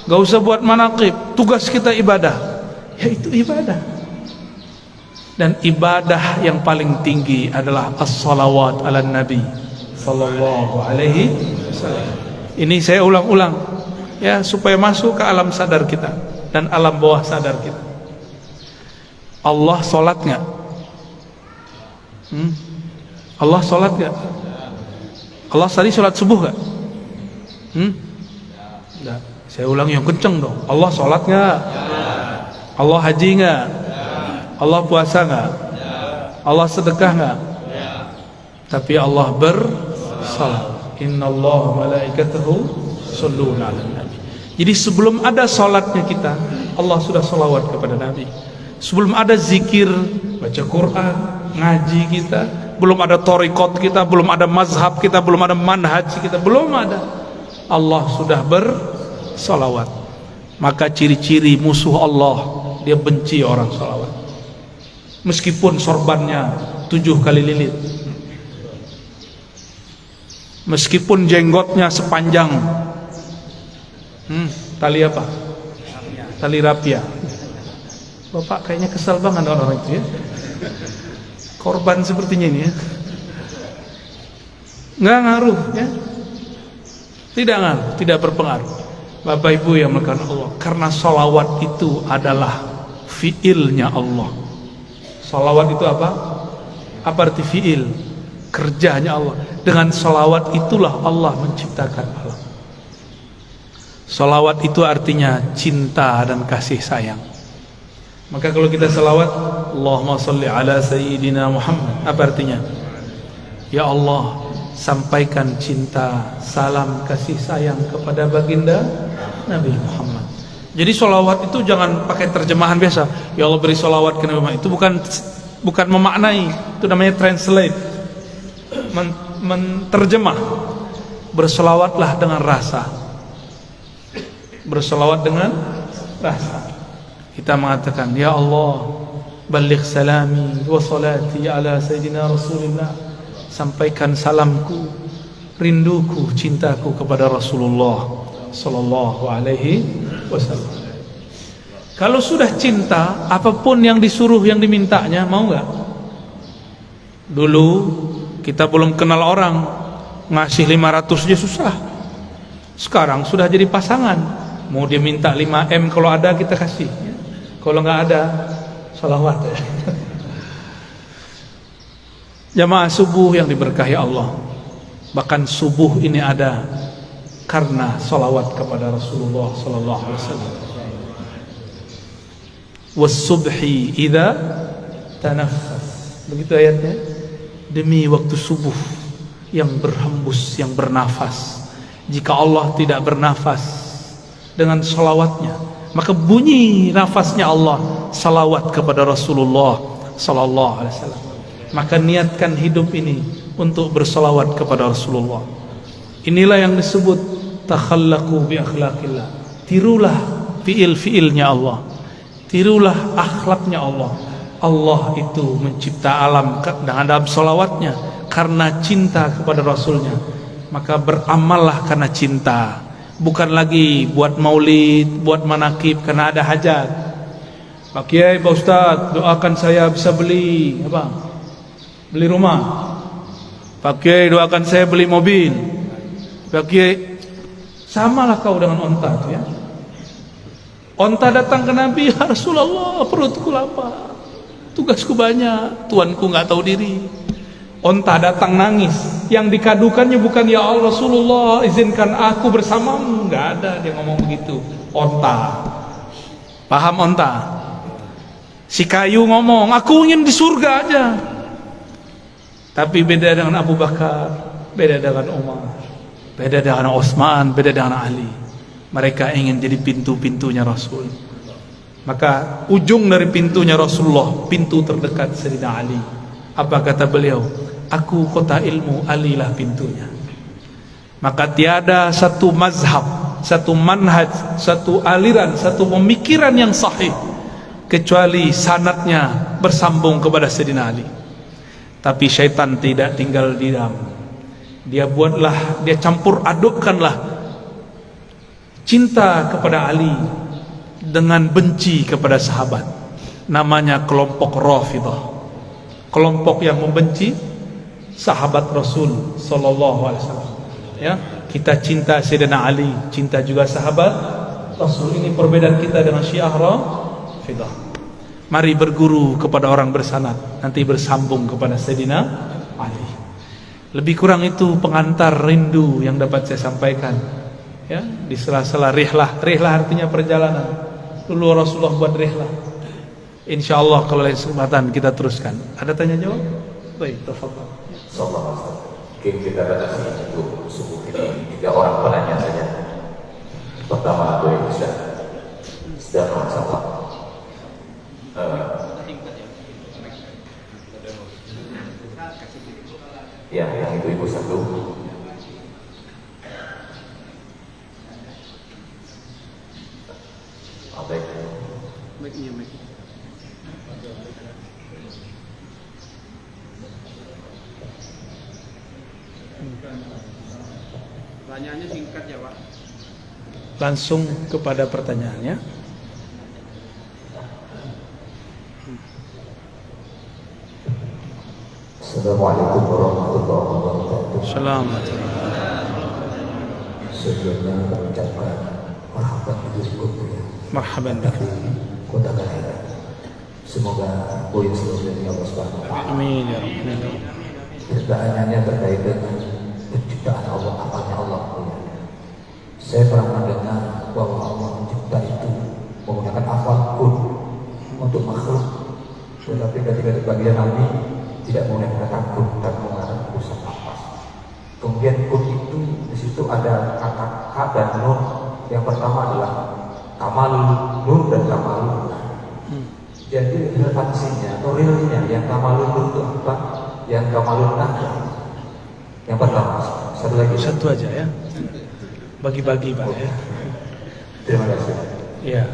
gak usah buat manaqib, tugas kita ibadah. Ya itu ibadah. Dan ibadah yang paling tinggi adalah as-salawat ala nabi sallallahu alaihi wasallam. Ini saya ulang-ulang ya, supaya masuk ke alam sadar kita dan alam bawah sadar kita. Allah sholat nggak? Allah sholat nggak? Allah tadi sholat subuh nggak? Nggak. Saya ulang yang kenceng dong. Allah sholat nggak? Allah haji nggak? Allah puasa nggak? Allah sedekah nggak? Tapi Allah bersalat. Innallaha malaikatahu shalluna 'alan nabi. Jadi sebelum ada salatnya kita, Allah sudah salawat kepada Nabi. Sebelum ada zikir, baca Quran, ngaji kita, belum ada thariqat kita, belum ada mazhab kita, belum ada manhaj kita, belum ada. Allah sudah bersalawat. Maka ciri-ciri musuh Allah, dia benci orang salawat. Meskipun sorbannya 7 kali lilit, meskipun jenggotnya sepanjang tali apa? Tali rapia. Bapak kayaknya kesal banget orang itu ya. Korban sepertinya ini ya. Nggak ngaruh ya. Tidak ngaruh, tidak berpengaruh. Bapak Ibu yang melakukan Allah, karena salawat itu adalah fiilnya Allah. Salawat itu apa? Apa arti fiil? Kerjanya Allah. Dengan salawat itulah Allah menciptakan alam. Salawat itu artinya cinta dan kasih sayang. Maka kalau kita salawat, Allahumma salli ala sayyidina Muhammad, apa artinya? Ya Allah, sampaikan cinta, salam, kasih sayang kepada baginda Nabi Muhammad. Jadi salawat itu jangan pakai terjemahan biasa. Ya Allah beri salawat ke Nabi Muhammad. Itu bukan memaknai, itu namanya translate, menterjemah. Berselawatlah dengan rasa. Berselawat dengan rasa. Kita mengatakan, Ya Allah, baligh salami wa salati ala sayyidina Rasulullah. Sampaikan salamku, rinduku, cintaku kepada Rasulullah sallallahu alaihi wasallam. Kalau sudah cinta, apapun yang disuruh, yang dimintanya, mau nggak? Dulu kita belum kenal orang, ngasih 500 aja susah. Sekarang sudah jadi pasangan, mau dia minta 5M, kalau ada kita kasih, kalau nggak ada salawat ya. Jamaah subuh yang diberkahi Allah, bahkan subuh ini ada karena salawat kepada Rasulullah sallallahu alaihi wasallam. Was-subhi idza tanaffas. Begitu ayatnya. Demi waktu subuh yang berhembus, yang bernafas. Jika Allah tidak bernafas dengan salawatnya, maka bunyi nafasnya Allah salawat kepada Rasulullah sallallahu alaihi wasallam. Maka niatkan hidup ini untuk bersalawat kepada Rasulullah. Inilah yang disebut takhallaqu bi akhlaqillah. Tirulah fiil-fiilnya Allah. Tirulah akhlaknya Allah. Allah itu mencipta alam dengan salawatnya karena cinta kepada Rasulnya. Maka beramallah karena cinta, bukan lagi buat maulid, buat manakib karena ada hajat. Pak Kiai, Pak Ustadz, doakan saya bisa beli apa? Beli rumah. Pak Kiai, doakan saya beli mobil. Pak Kiai, samalah kau dengan onta itu ya. Onta datang ke Nabi, ya Rasulullah, perutku lapar, tugasku banyak, tuanku nggak tahu diri. Onta datang nangis, yang dikadukannya bukan ya Allah Rasulullah, izinkan aku bersamamu, nggak ada dia ngomong begitu. Onta, paham onta? Si kayu ngomong, aku ingin di surga aja. Tapi beda dengan Abu Bakar, beda dengan Umar, beda dengan Utsman, beda dengan Ali. Mereka ingin jadi pintu-pintunya Rasul. Maka ujung dari pintunya Rasulullah, pintu terdekat Sayyidina Ali. Apa kata beliau? Aku kota ilmu, Ali lah pintunya. Maka tiada satu mazhab, satu manhaj, satu aliran, satu pemikiran yang sahih kecuali sanadnya bersambung kepada Sayyidina Ali. Tapi syaitan tidak tinggal diam. Dia buatlah, dia campur adukkanlah cinta kepada Ali dengan benci kepada sahabat. namanya kelompok Rafidhah, kelompok yang membenci sahabat Rasul sallallahu alaihi wasallam. Ya, kita cinta Sayyidina Ali, cinta juga sahabat Rasul. Ini perbedaan kita dengan Syiah Rafidhah. Mari berguru kepada orang bersanad, nanti bersambung kepada Sayyidina Ali. Lebih kurang itu pengantar rindu yang dapat saya sampaikan. Ya, di sela-sela rihlah. Rihlah artinya perjalanan. Dulu Rasulullah buat rihlah. Insyaallah kalau lain kesempatan kita teruskan. Ada tanya jawab? Baik, tafadhal. Mungkin kita batasi untuk subuh ini 3 orang penanya saja. Pertama Abu Isa sedang masalah ya, yang itu ibu satu. Pertanyaannya singkat ya Pak. Langsung kepada pertanyaannya. Assalamualaikum warahmatullahi wabarakatuh. Assalamualaikum. Sebelumnya kami ucapkan marhaban bidurikum ya. Marhaban bik. Kota kelahiran. Semoga poin selanjutnya Allah Subhanahu wa taala. Amin ya rabbal. Pertanyaannya terkait dengan penciptaan Allah, apanya Allah punya. Saya pernah mendengar bahwa Allah mencipta itu menggunakan afal kun untuk makhluk, tetapi ketika di bagian Nabi tidak menggunakan kata kun, tapi menggunakan pusat nafas. Kemudian kun itu di situ ada kata k dan nun. Yang pertama adalah kamal nun dan kamal nun. Jadi relevansinya atau realnya yang kamal nun itu apa? Yang kamal nun apa? Yang pertama, satu lagi. Satu aja ya. Bagi-bagi Pak ya. Terima kasih. Ya.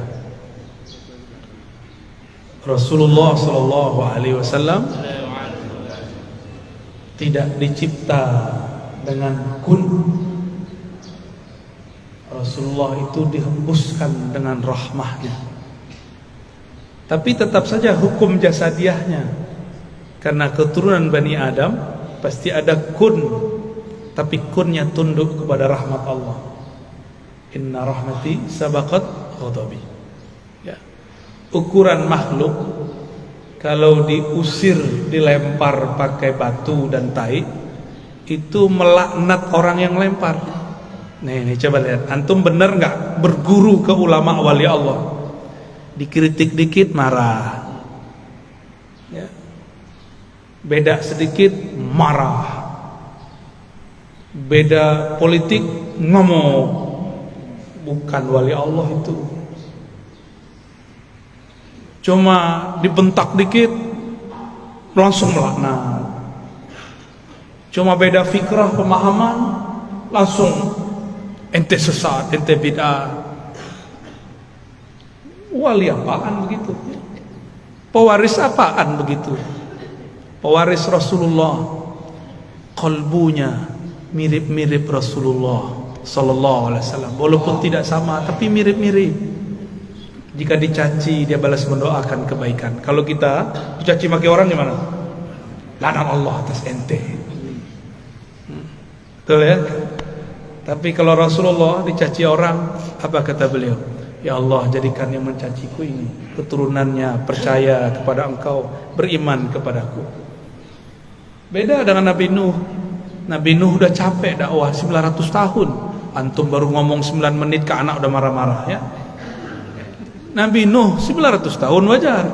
Rasulullah sallallahu alaihi wasallam tidak dicipta dengan kun. Rasulullah itu dihembuskan dengan rahmahnya. Tapi tetap saja hukum jasadiahnya, karena keturunan Bani Adam pasti ada kun, tapi kunnya tunduk kepada rahmat Allah. Inna rahmati sabaqat ghadabi. Ya. Ukuran makhluk kalau diusir, dilempar pakai batu dan tai, itu melaknat orang yang lempar. Nih coba lihat, antum benar nggak berguru ke ulama wali Allah? Dikritik dikit marah, ya. Beda sedikit marah, beda politik ngamuk. Bukan wali Allah itu. Cuma dibentak dikit langsung melaknat. Cuma beda fikrah, pemahaman, langsung ente sesat, ente bid'ah. Wali apaan begitu? Pewaris apaan begitu? Pewaris Rasulullah, kalbunya mirip-mirip Rasulullah sallallahu alaihi wasallam, walaupun tidak sama tapi mirip-mirip. Jika dicaci dia balas mendoakan kebaikan. Kalau kita dicaci maki orang gimana? Laknat Allah atas ente. Betul ya? Tapi kalau Rasulullah dicaci orang, apa kata beliau? Ya Allah, jadikan yang mencaciku ini keturunannya percaya kepada Engkau, beriman kepadaku. Beda dengan Nabi Nuh. Nabi Nuh udah capek dakwah 900 tahun. Antum baru ngomong 9 menit ke anak udah marah-marah ya. Nabi Nuh 900 tahun wajar.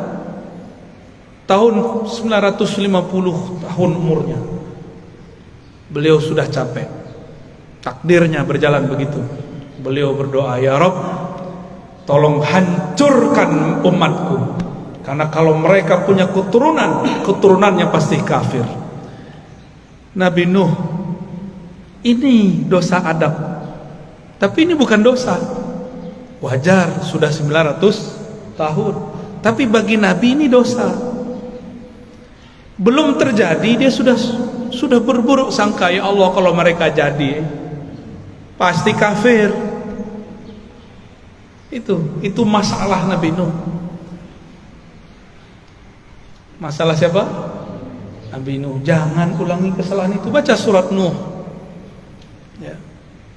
Tahun 950 tahun umurnya. Beliau sudah capek. Takdirnya berjalan begitu. Beliau berdoa, ya Rabb, tolong hancurkan umatku. Karena kalau mereka punya keturunan, keturunannya pasti kafir. Nabi Nuh, ini dosa adab. Tapi ini bukan dosa. Wajar, sudah 900 tahun. Tapi bagi Nabi ini dosa. Belum terjadi, dia sudah berburuk sangka, ya Allah kalau mereka jadi pasti kafir. Itu masalah Nabi Nuh. Masalah siapa? Nabi Nuh. Jangan ulangi kesalahan itu. Baca surat Nuh. Ya.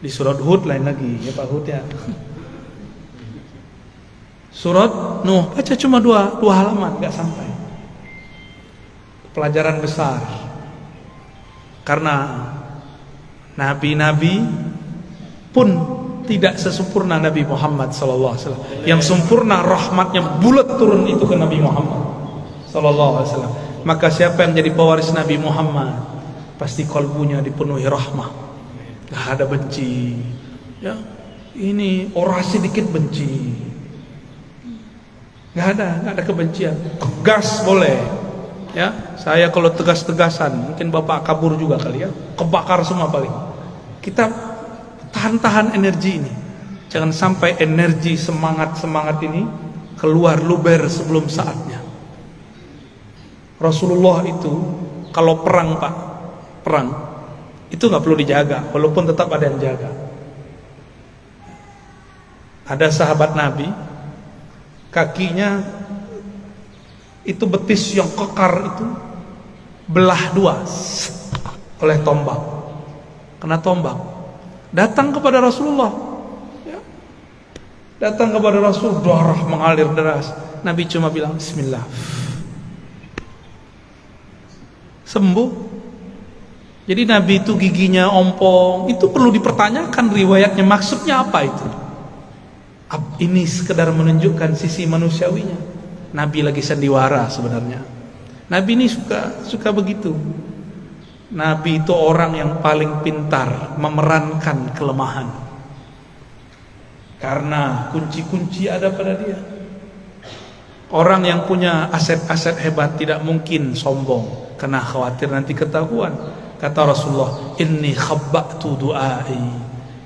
Di surat Hud lain lagi, ya Pak Hud ya. Surat Nuh, baca cuma dua halaman, nggak sampai. Pelajaran besar. Karena nabi-nabi pun tidak sesempurna Nabi Muhammad SAW. Yang sempurna rahmatnya bulat turun itu ke Nabi Muhammad SAW. Maka siapa yang jadi pewaris Nabi Muhammad, pasti kalbunya dipenuhi rahmah. Gak ada benci. Ya, ini orasi dikit benci. Gak ada kebencian. Tegas boleh. Ya, saya kalau tegas-tegasan, mungkin bapak kabur juga kali ya. Kebakar semua paling. Kita tahan energi ini. Jangan sampai energi semangat ini keluar luber sebelum saatnya. Rasulullah itu kalau perang Pak, perang itu nggak perlu dijaga, walaupun tetap ada yang jaga. Ada sahabat Nabi, kakinya itu betis yang kekar itu belah dua oleh tombak, kena tombak. Datang kepada Rasulullah, ya. Datang kepada Rasul, darah mengalir deras. Nabi cuma bilang Bismillah, sembuh. Jadi Nabi itu giginya ompong, itu perlu dipertanyakan riwayatnya, maksudnya apa itu? Ini sekedar menunjukkan sisi manusiawinya. Nabi lagi sandiwara sebenarnya. Nabi ini suka begitu. Nabi itu orang yang paling pintar memerankan kelemahan. Karena kunci-kunci ada pada dia. Orang yang punya aset-aset hebat tidak mungkin sombong, karena khawatir nanti ketahuan. Kata Rasulullah, inni khabba'tu du'ai.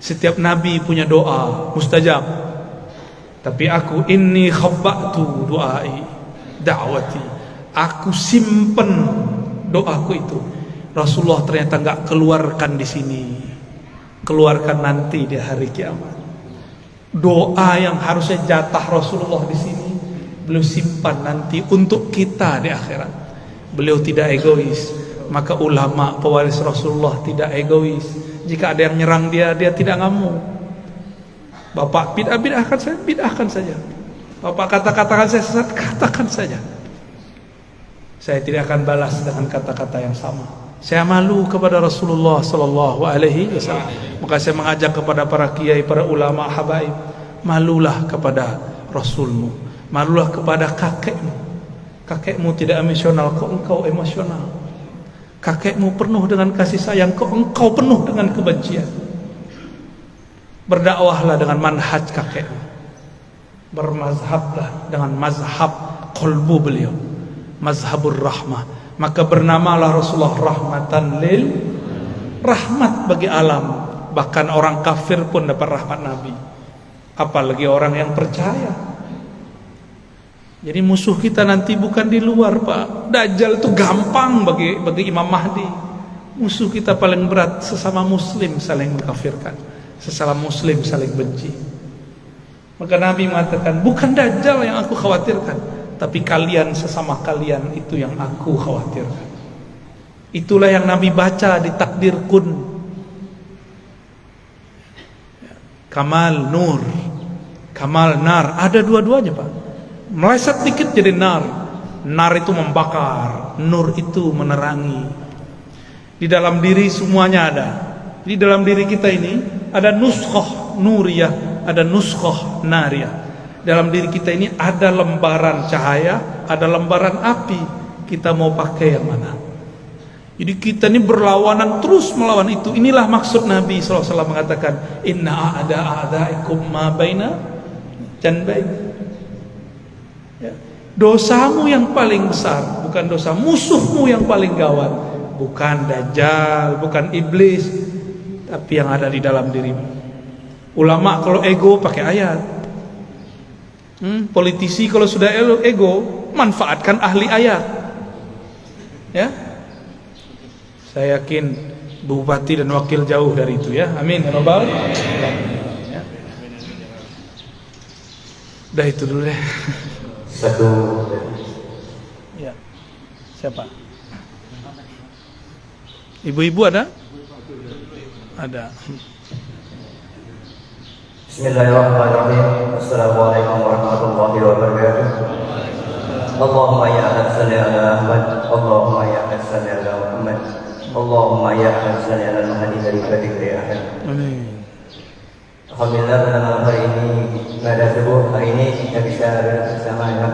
Setiap nabi punya doa mustajab. Tapi aku inni khabba'tu du'ai, da'wati. Aku simpen doaku itu. Rasulullah ternyata enggak keluarkan di sini. Keluarkan nanti di hari kiamat. Doa yang harusnya jatah Rasulullah di sini, beliau simpan nanti untuk kita di akhirat. Beliau tidak egois. Maka ulama pewaris Rasulullah tidak egois. Jika ada yang nyerang dia tidak ngamuk. Bapak bid'ahkan saja. Bapak katakan saya sesat, katakan saja. Saya tidak akan balas dengan kata-kata yang sama. Saya malu kepada Rasulullah sallallahu alaihi wasallam. Maka saya mengajak kepada para kiai, para ulama, habaib, malulah kepada Rasulmu, malulah kepada kakekmu. Kakekmu tidak emosional, kok engkau emosional. Kakekmu penuh dengan kasih sayang, kok engkau penuh dengan kebencian. Berdakwahlah dengan manhaj kakekmu. Bermazhablah dengan mazhab qalbu beliau, mazhabur rahmah. Maka bernamalah Rasulullah rahmatan lil, rahmat bagi alam. Bahkan orang kafir pun dapat rahmat Nabi, apalagi orang yang percaya. Jadi musuh kita nanti bukan di luar Pak. Dajjal itu gampang bagi Imam Mahdi. Musuh kita paling berat sesama muslim saling mengkafirkan, sesama muslim saling benci. Maka Nabi mengatakan, bukan Dajjal yang aku khawatirkan, tapi kalian sesama kalian itu yang aku khawatirkan. Itulah yang Nabi baca di takdir kun. Kamal nur, kamal nar, ada dua-duanya Pak. Meleset dikit jadi nar. Nar itu membakar, nur itu menerangi. Di dalam diri semuanya ada. Di dalam diri kita ini ada nuskhah nuriyah, ada nuskhah nariyah. Dalam diri kita ini ada lembaran cahaya, ada lembaran api. Kita mau pakai yang mana? Jadi kita ini berlawanan, terus melawan itu. Inilah maksud Nabi SAW mengatakan, inna a'daikum ma baina janbain. Ya. Dosamu yang paling besar bukan dosa musuhmu yang paling gawat, bukan Dajjal, bukan iblis, tapi yang ada di dalam dirimu. Ulama kalau ego pakai ayat. Politisi kalau sudah ego, manfaatkan ahli ayat. Ya, saya yakin bupati dan wakil jauh dari itu ya. Amin ya rabbal alamin. Ya. Udah itu dulu deh. Satu. Ya. Siapa? Ibu-ibu ada? Ada. Bismillahirrahmanirrahim. Assalamualaikum warahmatullahi wabarakatuh. Allahumma ya Ahad salli ala Ahmad, Allahumma ya Ahad salli ala Muhammad, Allahumma ya Ahad salli ala Muhammad dari Badri Ahad. Amin. Alhamdulillah pada malam hari ini, pada subuh hari ini kita bisa bersama ya.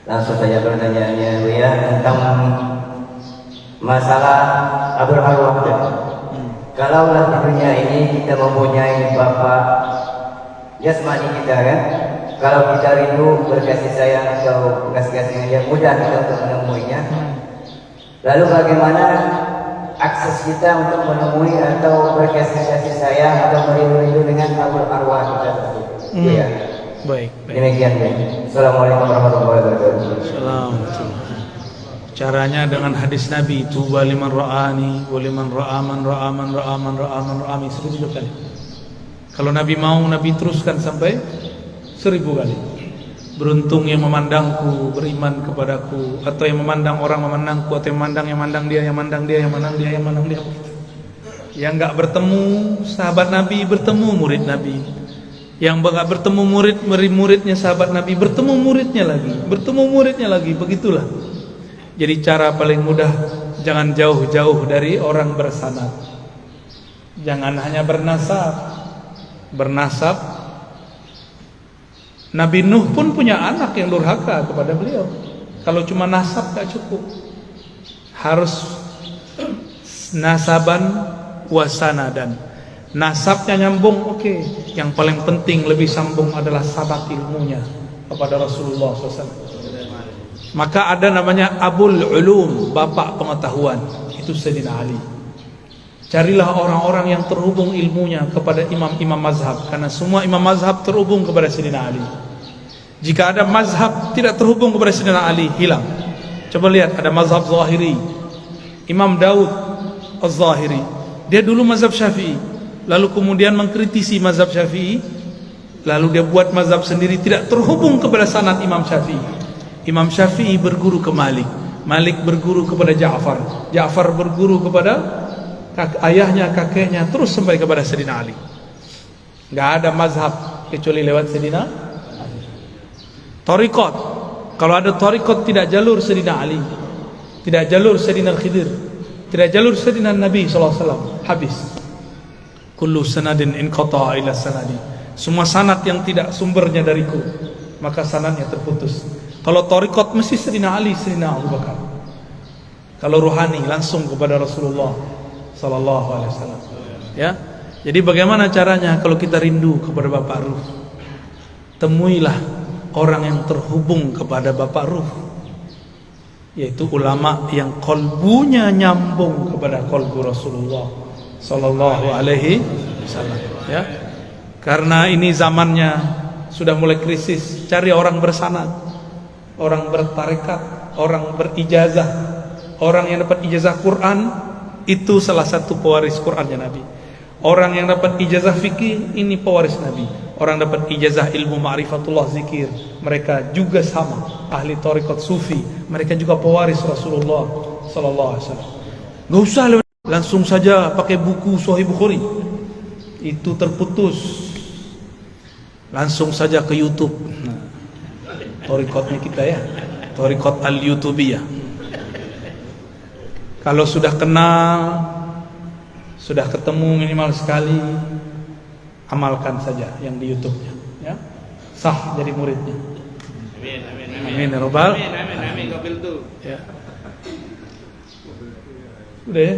Langsung saja pertanyaannya ya tentang masalah abul arwah. Kalaulah di dunia ini kita mempunyai bapak jasmani kita kan, kalau kita rindu berkasih sayang atau kasih yang mudah kita untuk menemuinya. Lalu bagaimana akses kita untuk menemui atau berkasih sayang atau merindu dengan abul arwah kita tersebut? Ya. Baik. Demikian. Assalamualaikum warahmatullahi wabarakatuh. Assalamualaikum. Caranya dengan hadis Nabi, tuba liman ra'ani wa liman ra'a man ra'a man ra'a man ra'a man ra'ami 1000 kali. Kalau Nabi mau, Nabi teruskan sampai 1000 kali. Beruntung yang memandangku, beriman kepadaku, atau yang memandang orang memandangku, atau yang memandang dia, yang memandang dia, yang memandang dia, yang memandang dia. Yang enggak bertemu sahabat Nabi, bertemu murid Nabi. Yang enggak bertemu muridnya sahabat Nabi, bertemu muridnya lagi, begitulah. Jadi cara paling mudah, jangan jauh-jauh dari orang bersanad. Jangan hanya bernasab. Nabi Nuh pun punya anak yang durhaka kepada beliau. Kalau cuma nasab gak cukup, harus nasaban wasanadan. Nasabnya nyambung, oke. Yang paling penting lebih sambung adalah sabak ilmunya kepada Rasulullah SAW. Maka ada namanya Abul Ulum, bapak pengetahuan, itu Sayyidina Ali. Carilah orang-orang yang terhubung ilmunya kepada imam-imam mazhab, karena semua imam mazhab terhubung kepada Sayyidina Ali. Jika ada mazhab tidak terhubung kepada Sayyidina Ali, hilang. Coba lihat, ada mazhab Zahiri, Imam Daud Az-Zahiri, dia dulu mazhab Syafi'i, lalu kemudian mengkritisi mazhab Syafi'i, lalu dia buat mazhab sendiri, tidak terhubung kepada sanad Imam Syafi'i. Imam Syafi'i berguru ke Malik, Malik berguru kepada Ja'far, Ja'far berguru kepada ayahnya, kakeknya, terus sampai kepada Sayyidina Ali. Enggak ada mazhab kecuali lewat Sayyidina Ali. Thariqat, kalau ada thariqat tidak jalur Sayyidina Ali, tidak jalur Sayyidina Khidir, tidak jalur Sayyidina Nabi SAW, habis. Kullu sanadin inqata'a ila sanadi. Semua sanad yang tidak sumbernya dariku, maka sanadnya terputus. Kalau thariqat mesti Sayyidina Ali, Sayyidina Abu Bakar. Kalau ruhani langsung kepada Rasulullah sallallahu alaihi wasallam. Ya. Jadi bagaimana caranya kalau kita rindu kepada Bapak Ruh? Temuilah orang yang terhubung kepada Bapak Ruh, yaitu ulama yang kolbunya nyambung kepada kolbu Rasulullah sallallahu alaihi wasallam. Ya. Karena ini zamannya sudah mulai krisis, cari orang bersanad, orang bertarekat, orang berijazah. Orang yang dapat ijazah Quran itu salah satu pewaris Qurannya Nabi. Orang yang dapat ijazah fikih ini pewaris Nabi. Orang dapat ijazah ilmu ma'rifatullah zikir, mereka juga sama. Ahli tarekat sufi, mereka juga pewaris Rasulullah sallallahu alaihi wasallam. Enggak usah langsung saja pakai buku Sahih Bukhari. Itu terputus. Langsung saja ke YouTube. Thariqatnya kita ya, Thariqat al-Yutubiyah. Kalau sudah kenal, sudah ketemu minimal sekali, amalkan saja yang di YouTube-nya, ya. Sah jadi muridnya. Amin, amin, amin. Amin ya Rabbal. Amin, amin, amin. Kabil tuh. Ya. Udah ya?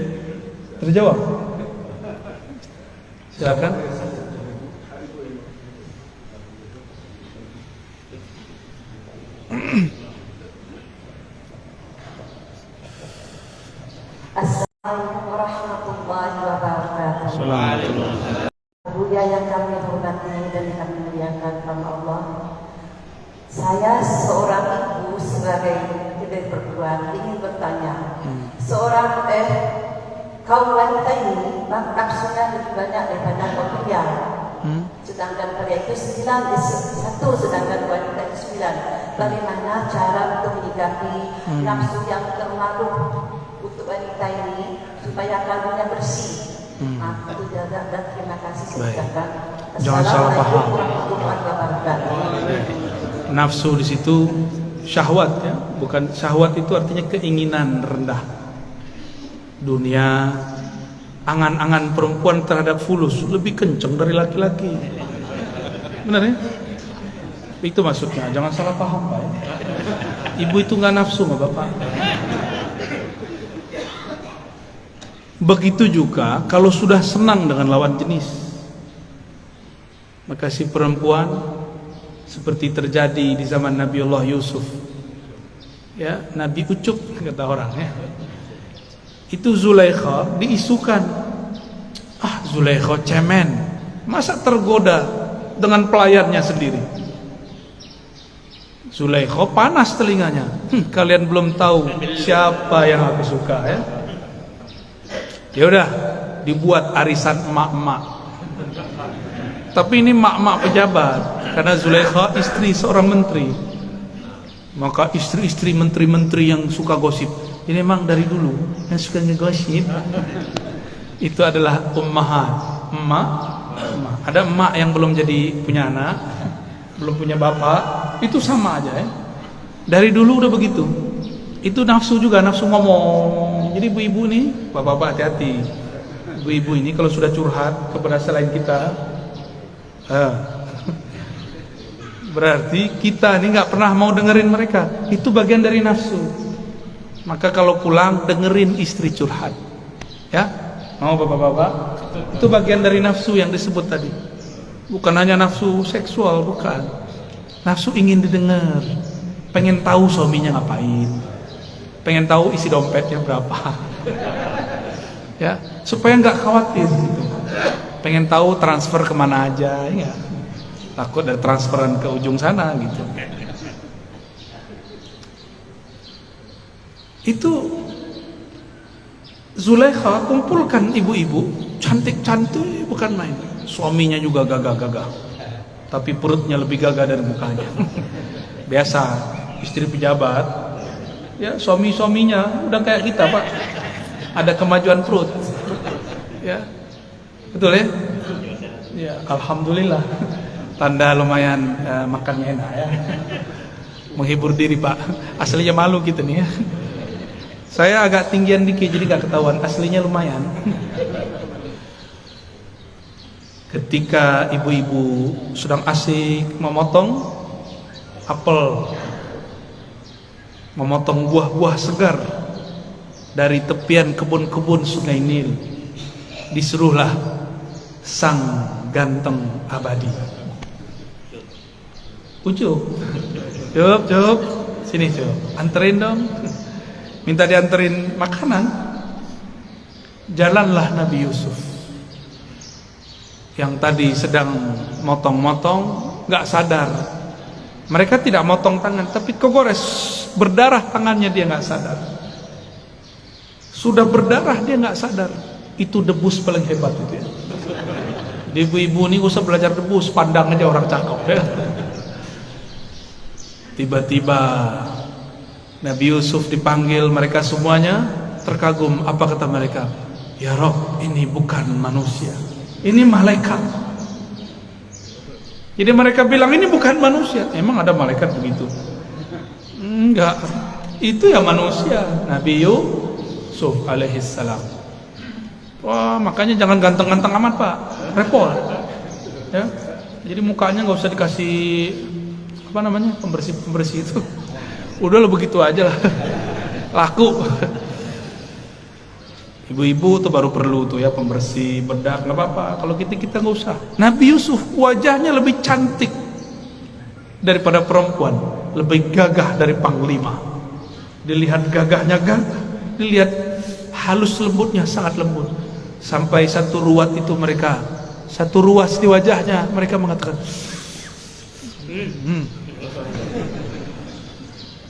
Terjawab? Silakan. Assalamualaikum warahmatullahi wabarakatuh. Assalamualaikum. Buya yang kami hormati dan kami muliakan Allah. Saya seorang ibu sebagai kedai perempuan ingin bertanya, seorang kaum wanita ini nafsunya lebih banyak daripada kaum pria. sedangkan pria itu 9, satu sedangkan wanita itu 9. Bagaimana cara untuk menikahi nafsu yang terlalu untuk wanita ini supaya kalbunya bersih? Itu jaga dan terima kasih sedangkan. Jangan salah paham. Warahmatullahi wabarakatuh. Nafsu di situ syahwat ya, bukan syahwat itu artinya keinginan rendah dunia. Angan-angan perempuan terhadap fulus lebih kencang dari laki-laki. Benar ya? Itu maksudnya, jangan salah paham Pak. Ibu itu nggak nafsu nggak Bapak. Begitu juga kalau sudah senang dengan lawan jenis, maka si perempuan seperti terjadi di zaman Nabiullah Yusuf. Ya, Nabi ucup kata orang ya. Itu Zulaikha diisukan. Zulaikha cemen, masa tergoda dengan pelayannya sendiri. Zulaikha panas telinganya. Kalian belum tahu siapa yang aku suka ya. Ya udah, dibuat arisan emak-emak. Tapi ini emak-emak pejabat, karena Zulaikha istri seorang menteri. Maka istri-istri menteri-menteri yang suka gosip, ini memang dari dulu yang suka ngegosip. Itu adalah ummahat, emak. Ada emak yang belum jadi punya anak, belum punya bapak, itu sama aja ya. Dari dulu udah begitu. Itu nafsu juga, nafsu ngomong. Jadi ibu-ibu nih, bapak-bapak hati-hati. Ibu-ibu ini kalau sudah curhat kepada selain kita, berarti kita ini nggak pernah mau dengerin mereka. Itu bagian dari nafsu. Maka kalau pulang dengerin istri curhat, ya. Mau bapak-bapak? Itu bagian dari nafsu yang disebut tadi. Bukan hanya nafsu seksual, bukan. Nafsu ingin didengar, pengen tahu suaminya ngapain, pengen tahu isi dompetnya berapa, ya, supaya nggak khawatir. Gitu. Pengen tahu transfer kemana aja, ya. Takut ada transferan ke ujung sana, gitu. Itu Zulaikha kumpulkan ibu-ibu cantik-cantik bukan main. Suaminya juga gagah-gagah, tapi perutnya lebih gagah dari mukanya. Biasa istri pejabat, ya suami-suaminya udah kayak kita Pak, ada kemajuan perut, ya betul ya. Ya alhamdulillah, tanda lumayan makannya enak ya. Menghibur diri Pak, aslinya malu kita nih ya. Saya agak tinggian dikit jadi gak ketahuan, aslinya lumayan. Ketika ibu-ibu sedang asik memotong apel, memotong buah-buah segar dari tepian kebun-kebun Sungai Nil, disuruhlah sang ganteng abadi. Ucup, cup, sini cup, anterin dong. Minta dianterin makanan. Jalanlah Nabi Yusuf yang tadi sedang motong-motong, gak sadar. Mereka tidak motong tangan, tapi kegores, berdarah tangannya, dia gak sadar. Sudah berdarah dia gak sadar. Itu debus paling hebat itu ya. Ibu-ibu ini usah belajar debus, pandang aja orang cakep ya. Tiba-tiba Nabi Yusuf dipanggil, mereka semuanya terkagum. Apa kata mereka? Ya Rob, ini bukan manusia, ini malaikat. Jadi mereka bilang ini bukan manusia. Emang ada malaikat begitu? Enggak, itu ya manusia, Nabi Yusuf alaihissalam. Wah, makanya jangan ganteng-ganteng amat Pak, repot ya. Jadi mukanya nggak usah dikasih apa namanya, pembersih itu. Udah lo begitu aja lah, laku. Ibu-ibu tuh baru perlu tuh ya pembersih, bedak, nggak apa-apa. Kalau kita nggak usah. Nabi Yusuf wajahnya lebih cantik daripada perempuan, lebih gagah dari panglima. Dilihat gagahnya gagah, dilihat halus lembutnya sangat lembut. Sampai satu ruas itu mereka, satu ruas di wajahnya mereka mengatakan.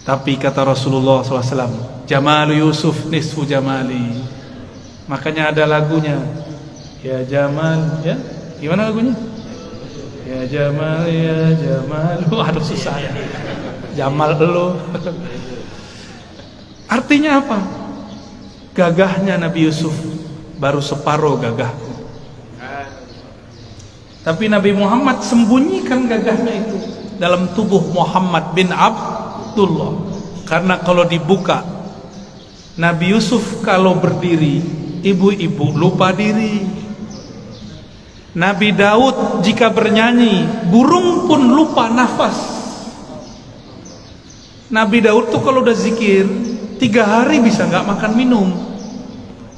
Tapi kata Rasulullah SAW, Jamalu Yusuf nisfu jamali. Makanya ada lagunya, ya Jamal, ya gimana lagunya? Ya Jamal, ya Jamal. Aduh susah ya. Jamal lo. Artinya apa? Gagahnya Nabi Yusuf baru separuh gagahku. Tapi Nabi Muhammad sembunyikan gagahnya itu dalam tubuh Muhammad bin Abdullah. Karena kalau dibuka, Nabi Yusuf kalau berdiri, ibu-ibu lupa diri. Nabi Daud jika bernyanyi, burung pun lupa nafas. Nabi Daud tuh kalau udah zikir 3 hari bisa nggak makan minum.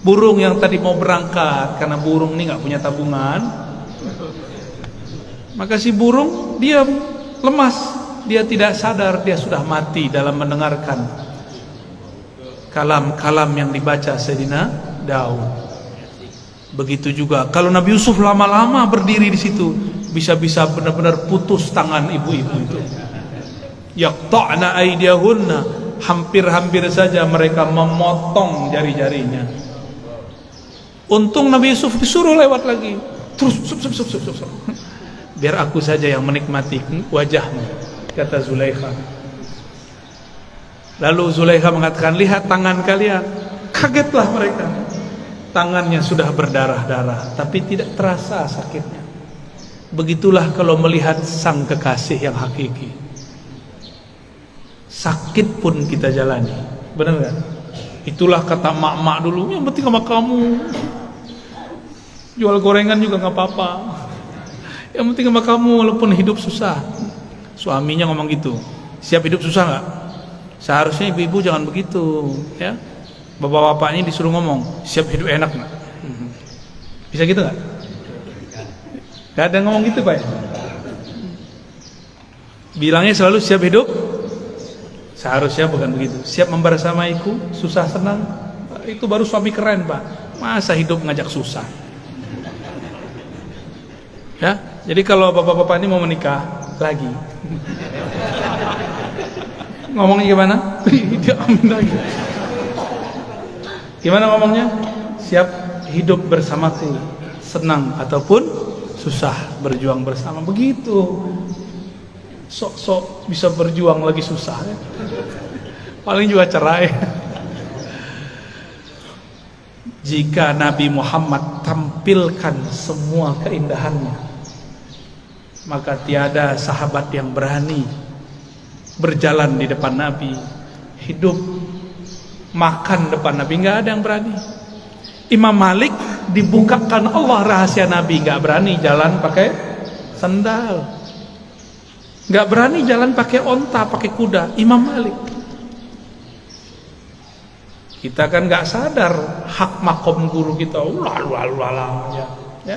Burung yang tadi mau berangkat, karena burung ini nggak punya tabungan, maka si burung dia lemas, dia tidak sadar dia sudah mati dalam mendengarkan kalam-kalam yang dibaca Sayyidina Daud. Begitu juga kalau Nabi Yusuf lama-lama berdiri di situ, bisa-bisa benar-benar putus tangan ibu-ibu itu. Yaqta'na aydiyahunna, hampir-hampir saja mereka memotong jari-jarinya. Untung Nabi Yusuf disuruh lewat lagi. Terus biar aku saja yang menikmati wajahmu, kata Zulaikha. Lalu Zulaikha mengatakan, lihat tangan kalian. Kagetlah mereka. Tangannya sudah berdarah-darah, tapi tidak terasa sakitnya. Begitulah kalau melihat sang kekasih yang hakiki. Sakit pun kita jalani, benar kan? Itulah kata mak-mak dulu, yang penting sama kamu. Jual gorengan juga nggak apa-apa. Yang penting sama kamu walaupun hidup susah. Suaminya ngomong gitu. Siap hidup susah nggak? Seharusnya ibu-ibu jangan begitu, ya. Bapak-bapaknya disuruh ngomong, siap hidup enak nggak? Bisa gitu nggak? Gak ada ngomong gitu Pak. Bilangnya selalu siap hidup. Seharusnya bukan begitu. Siap membersamaiku, susah senang. Itu baru suami keren Pak. Masa hidup ngajak susah? Ya, jadi kalau bapak-bapak ini mau menikah lagi, ngomongnya gimana? Dia amin lagi. Gimana ngomongnya? Siap hidup bersamaku, senang ataupun susah, berjuang bersama. Begitu. Sok-sok bisa berjuang lagi susah ya. Paling juga cerai. Jika Nabi Muhammad tampilkan semua keindahannya, maka tiada sahabat yang berani berjalan di depan Nabi, hidup makan depan Nabi, nggak ada yang berani. Imam Malik dibukakan Allah rahasia Nabi, nggak berani jalan pakai sandal, nggak berani jalan pakai onta, pakai kuda. Imam Malik. Kita kan nggak sadar hak makom guru kita. Ya.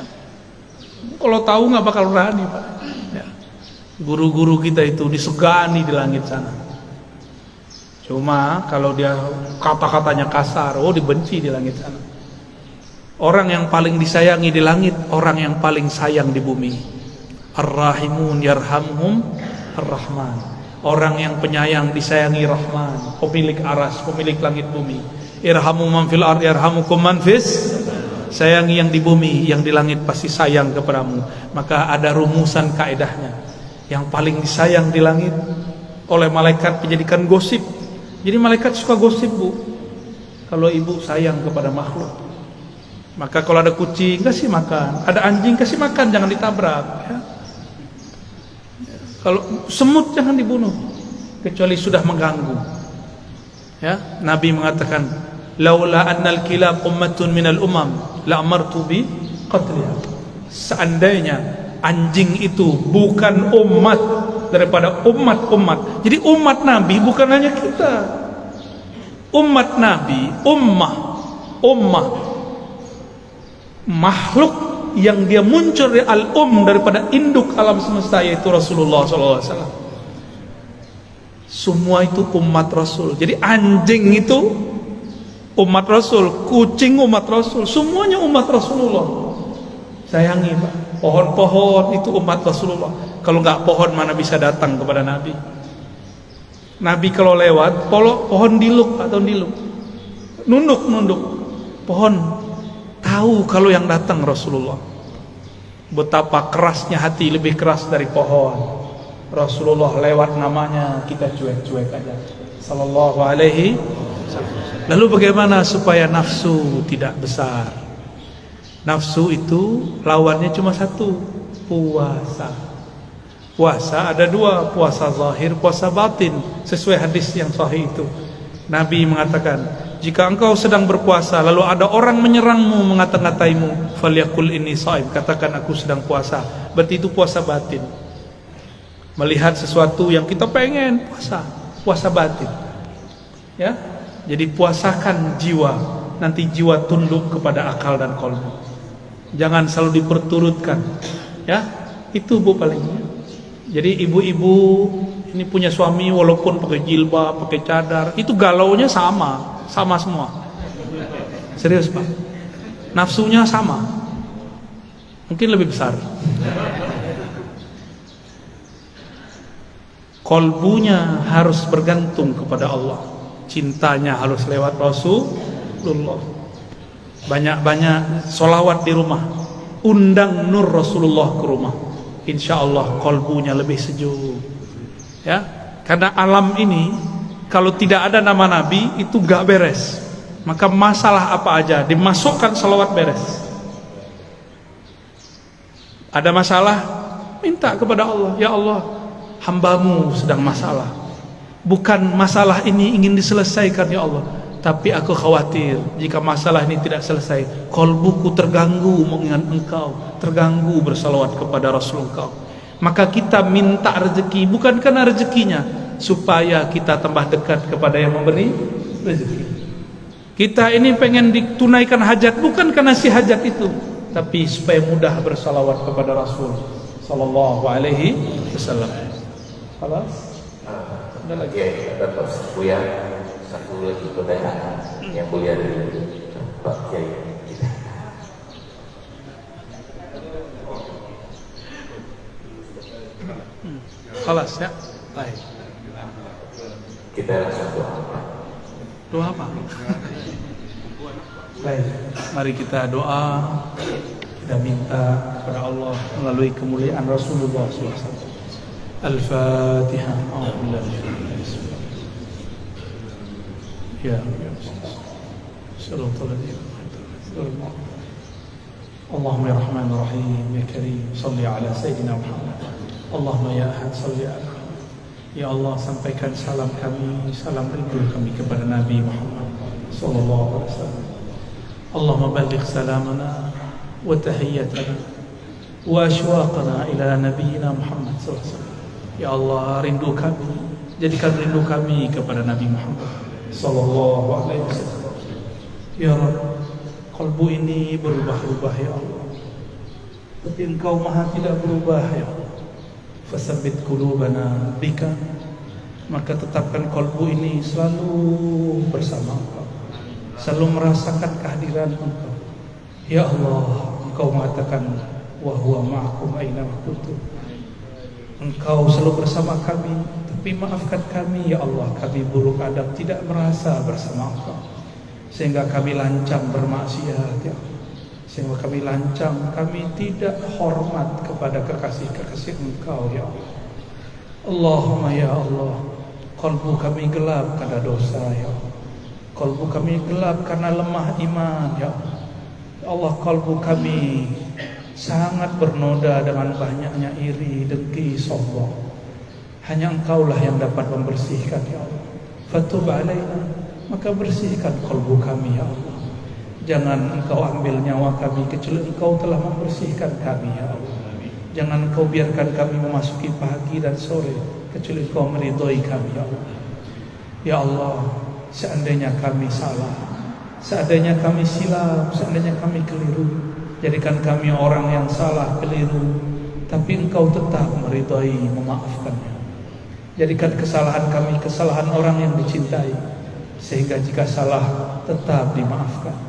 Kalau tahu nggak bakal berani Pak. Ya. Guru-guru kita itu disegani di langit sana. Cuma kalau dia kata-katanya kasar, dibenci di langit sana. Orang yang paling disayangi di langit, orang yang paling sayang di bumi. Ar-Rahimun yarhamhum Ar-Rahman. Orang yang penyayang disayangi Rahman, pemilik aras, pemilik langit bumi. Irhamu man fil ard yarhamukum man fis. Sayangi yang di bumi, yang di langit pasti sayang kepadamu. Maka ada rumusan kaedahnya. Yang paling disayang di langit oleh malaikat dijadikan gosip. Jadi malaikat suka gosip Bu. Kalau ibu sayang kepada makhluk, maka kalau ada kucing kasih makan, ada anjing kasih makan, jangan ditabrak ya. Kalau semut jangan dibunuh kecuali sudah mengganggu ya. Nabi mengatakan, laula annal kilab ummatun minal umam la amartu bi qatliha. Seandainya anjing itu bukan umat daripada umat-umat. Jadi umat Nabi bukan hanya kita. Umat Nabi, ummah makhluk yang dia muncul dari daripada induk alam semesta, yaitu Rasulullah SAW. Semua itu umat Rasul. Jadi anjing itu umat Rasul, kucing umat Rasul, semuanya umat Rasulullah. Sayangi Pak. Pohon-pohon itu umat Rasulullah. Kalau nggak pohon mana bisa datang kepada Nabi? Nabi kalau lewat, pohon diluk atau diluk, nunduk. Pohon tahu kalau yang datang Rasulullah. Betapa kerasnya hati, lebih keras dari pohon. Rasulullah lewat namanya kita cuek-cuek aja. Sallallahu alaihi wasallam. Lalu bagaimana supaya nafsu tidak besar? Nafsu itu lawannya cuma satu, puasa. Puasa ada dua, puasa zahir, puasa batin. Sesuai hadis yang sahih itu, Nabi mengatakan, jika engkau sedang berpuasa lalu ada orang menyerangmu, mengata-ngataimu, falyaqul inni shaim, katakan aku sedang puasa. Berarti itu puasa batin. Melihat sesuatu yang kita pengen, puasa batin. Ya. Jadi puasakan jiwa, nanti jiwa tunduk kepada akal dan qalbu. Jangan selalu diperturutkan. Ya. Itu Bu palingnya. Jadi ibu-ibu ini punya suami walaupun pakai jilbab, pakai cadar, itu galaunya sama semua. Serius Pak. Nafsunya sama. Mungkin lebih besar. Kolbunya harus bergantung kepada Allah. Cintanya harus lewat Rasulullah. Banyak-banyak solawat di rumah. Undang nur Rasulullah ke rumah. Insya Allah kolbunya lebih sejuk. Ya, karena alam ini kalau tidak ada nama Nabi itu gak beres. Maka masalah apa aja dimasukkan salawat beres. Ada masalah, minta kepada Allah, ya Allah, hambamu sedang masalah. Bukan masalah ini ingin diselesaikan ya Allah, tapi aku khawatir jika masalah ini tidak selesai, kolbuku terganggu mengingat engkau, terganggu bersalawat kepada Rasul engkau. Maka kita minta rezeki bukan karena rezekinya, supaya kita tambah dekat kepada yang memberi rezeki. Kita ini pengen ditunaikan hajat bukan karena si hajat itu, tapi supaya mudah bersalawat kepada Rasul sallallahu alaihi wasallam. Halas? Ada lagi? Ada Pak Buya, satu lagi pertanyaan yang mulia dari Pak Kiai. Halas ya? Baik. Kita langsung doa. Doa apa? Baik, mari kita doa. Kita minta kepada Allah melalui kemuliaan Rasulullah SAW. Al-Fatihah. Ya, Allahumma ya Rahman ya Rahim ya Karim, salli ala Sayyidina Muhammad. Allahumma ya Ahad, salli ala Muhammad. Ya Allah, sampaikan salam kami, salam rindu kami kepada Nabi Muhammad sallallahu alaihi wasallam. Allahumma balligh salamana wa tahiyyatana wa ashwaqana ila nabiyyina Muhammad sallallahu alaihi wasallam. Ya Allah, rindu kami, jadikan rindu kami kepada Nabi Muhammad sallallahu alaihi wasallam. Ya Rabb, kalbu ini berubah-ubah ya Allah, tapi Engkau Maha tidak berubah ya Allah. Fasabbit qulubana bika, maka tetapkan kalbu ini selalu bersama Engkau, selalu merasakan kehadiran Engkau. Ya Allah, Engkau mengatakan wa huwa ma'akum aina ma kuntum. Engkau selalu bersama kami, tapi maafkan kami ya Allah, kami buruk adab tidak merasa bersama Engkau, sehingga kami lancang bermaksiat ya Allah. Sehingga kami lancang, kami tidak hormat kepada kekasih-kekasih Engkau ya Allah. Allahumma ya Allah, kalbu kami gelap karena dosa ya Allah. Kalbu kami gelap karena lemah iman ya Allah. Ya Allah, kalbu kami sangat bernoda dengan banyaknya iri, dengki, sombong. Hanya Engkaulah yang dapat membersihkan ya Allah. Fatub alaina, maka bersihkan kalbu kami ya Allah. Jangan Engkau ambil nyawa kami kecuali Engkau telah membersihkan kami ya Allah. Jangan Engkau biarkan kami memasuki pagi dan sore kecuali Engkau meridhoi kami ya Allah. Ya Allah, seandainya kami salah, seandainya kami silap, seandainya kami keliru, jadikan kami orang yang salah, keliru, tapi Engkau tetap meridhoi, memaafkannya. Jadikan kesalahan kami kesalahan orang yang dicintai, sehingga jika salah tetap dimaafkan.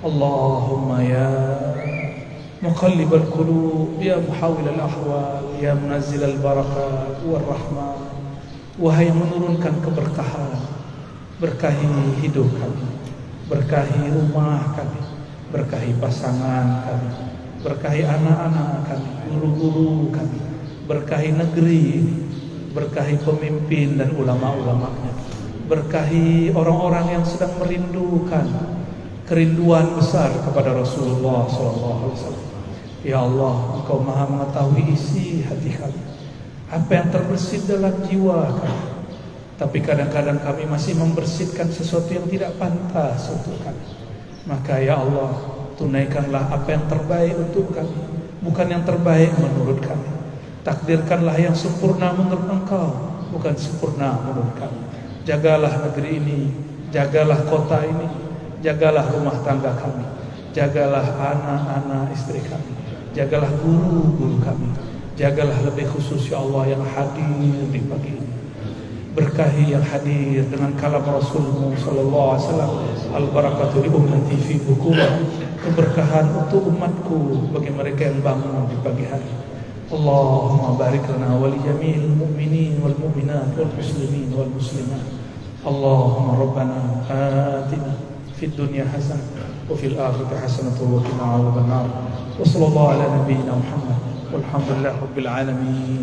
Allahumma ya muqallibal qulub, ya muhawwilal ahwal, ya munazzilal barakat war rahman. Wahai yang menurunkan keberkahan, berkahi hidup kami, berkahi rumah kami, berkahi pasangan kami, berkahi anak-anak kami, guru-guru kami, berkahi negeri ini, berkahi pemimpin dan ulama-ulamanya, berkahi orang-orang yang sedang merindukan kerinduan besar kepada Rasulullah SAW. Ya Allah, Engkau Maha mengetahui isi hati kami, apa yang terbersit dalam jiwa kami. Tapi kadang-kadang kami masih membersihkan sesuatu yang tidak pantas untuk kami. Maka ya Allah, tunaikanlah apa yang terbaik untuk kami, bukan yang terbaik menurut kami. Takdirkanlah yang sempurna menurut Engkau, bukan sempurna menurut kami. Jagalah negeri ini, jagalah kota ini, jagalah rumah tangga kami, jagalah anak-anak istri kami, jagalah guru-guru kami, jagalah lebih khusus ya Allah yang hadir di pagi ini. Berkahi yang hadir dengan kalam Rasulmu sallallahu alaihi wasallam, al-barakatu li ummati fi bukurah, keberkahan untuk umatku bagi mereka yang bangun di pagi hari. Allahumma barik lana wa li jami'il mu'minin wal mu'minat wal muslimin wal muslimat. Allahumma rabbana atina fid dunya hasanah wa fil akhirati hasanah wa qina adzaban nar. Wa sallallahu ala nabiyyina Muhammad walhamdulillahi rabbil alamin.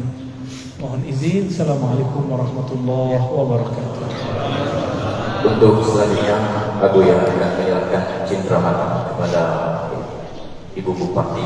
Mohon izin. Assalamualaikum warahmatullahi wabarakatuh. Untuk selanjutnya, aku yang akan menyerahkan izin rahmat kepada Ibu Bupati.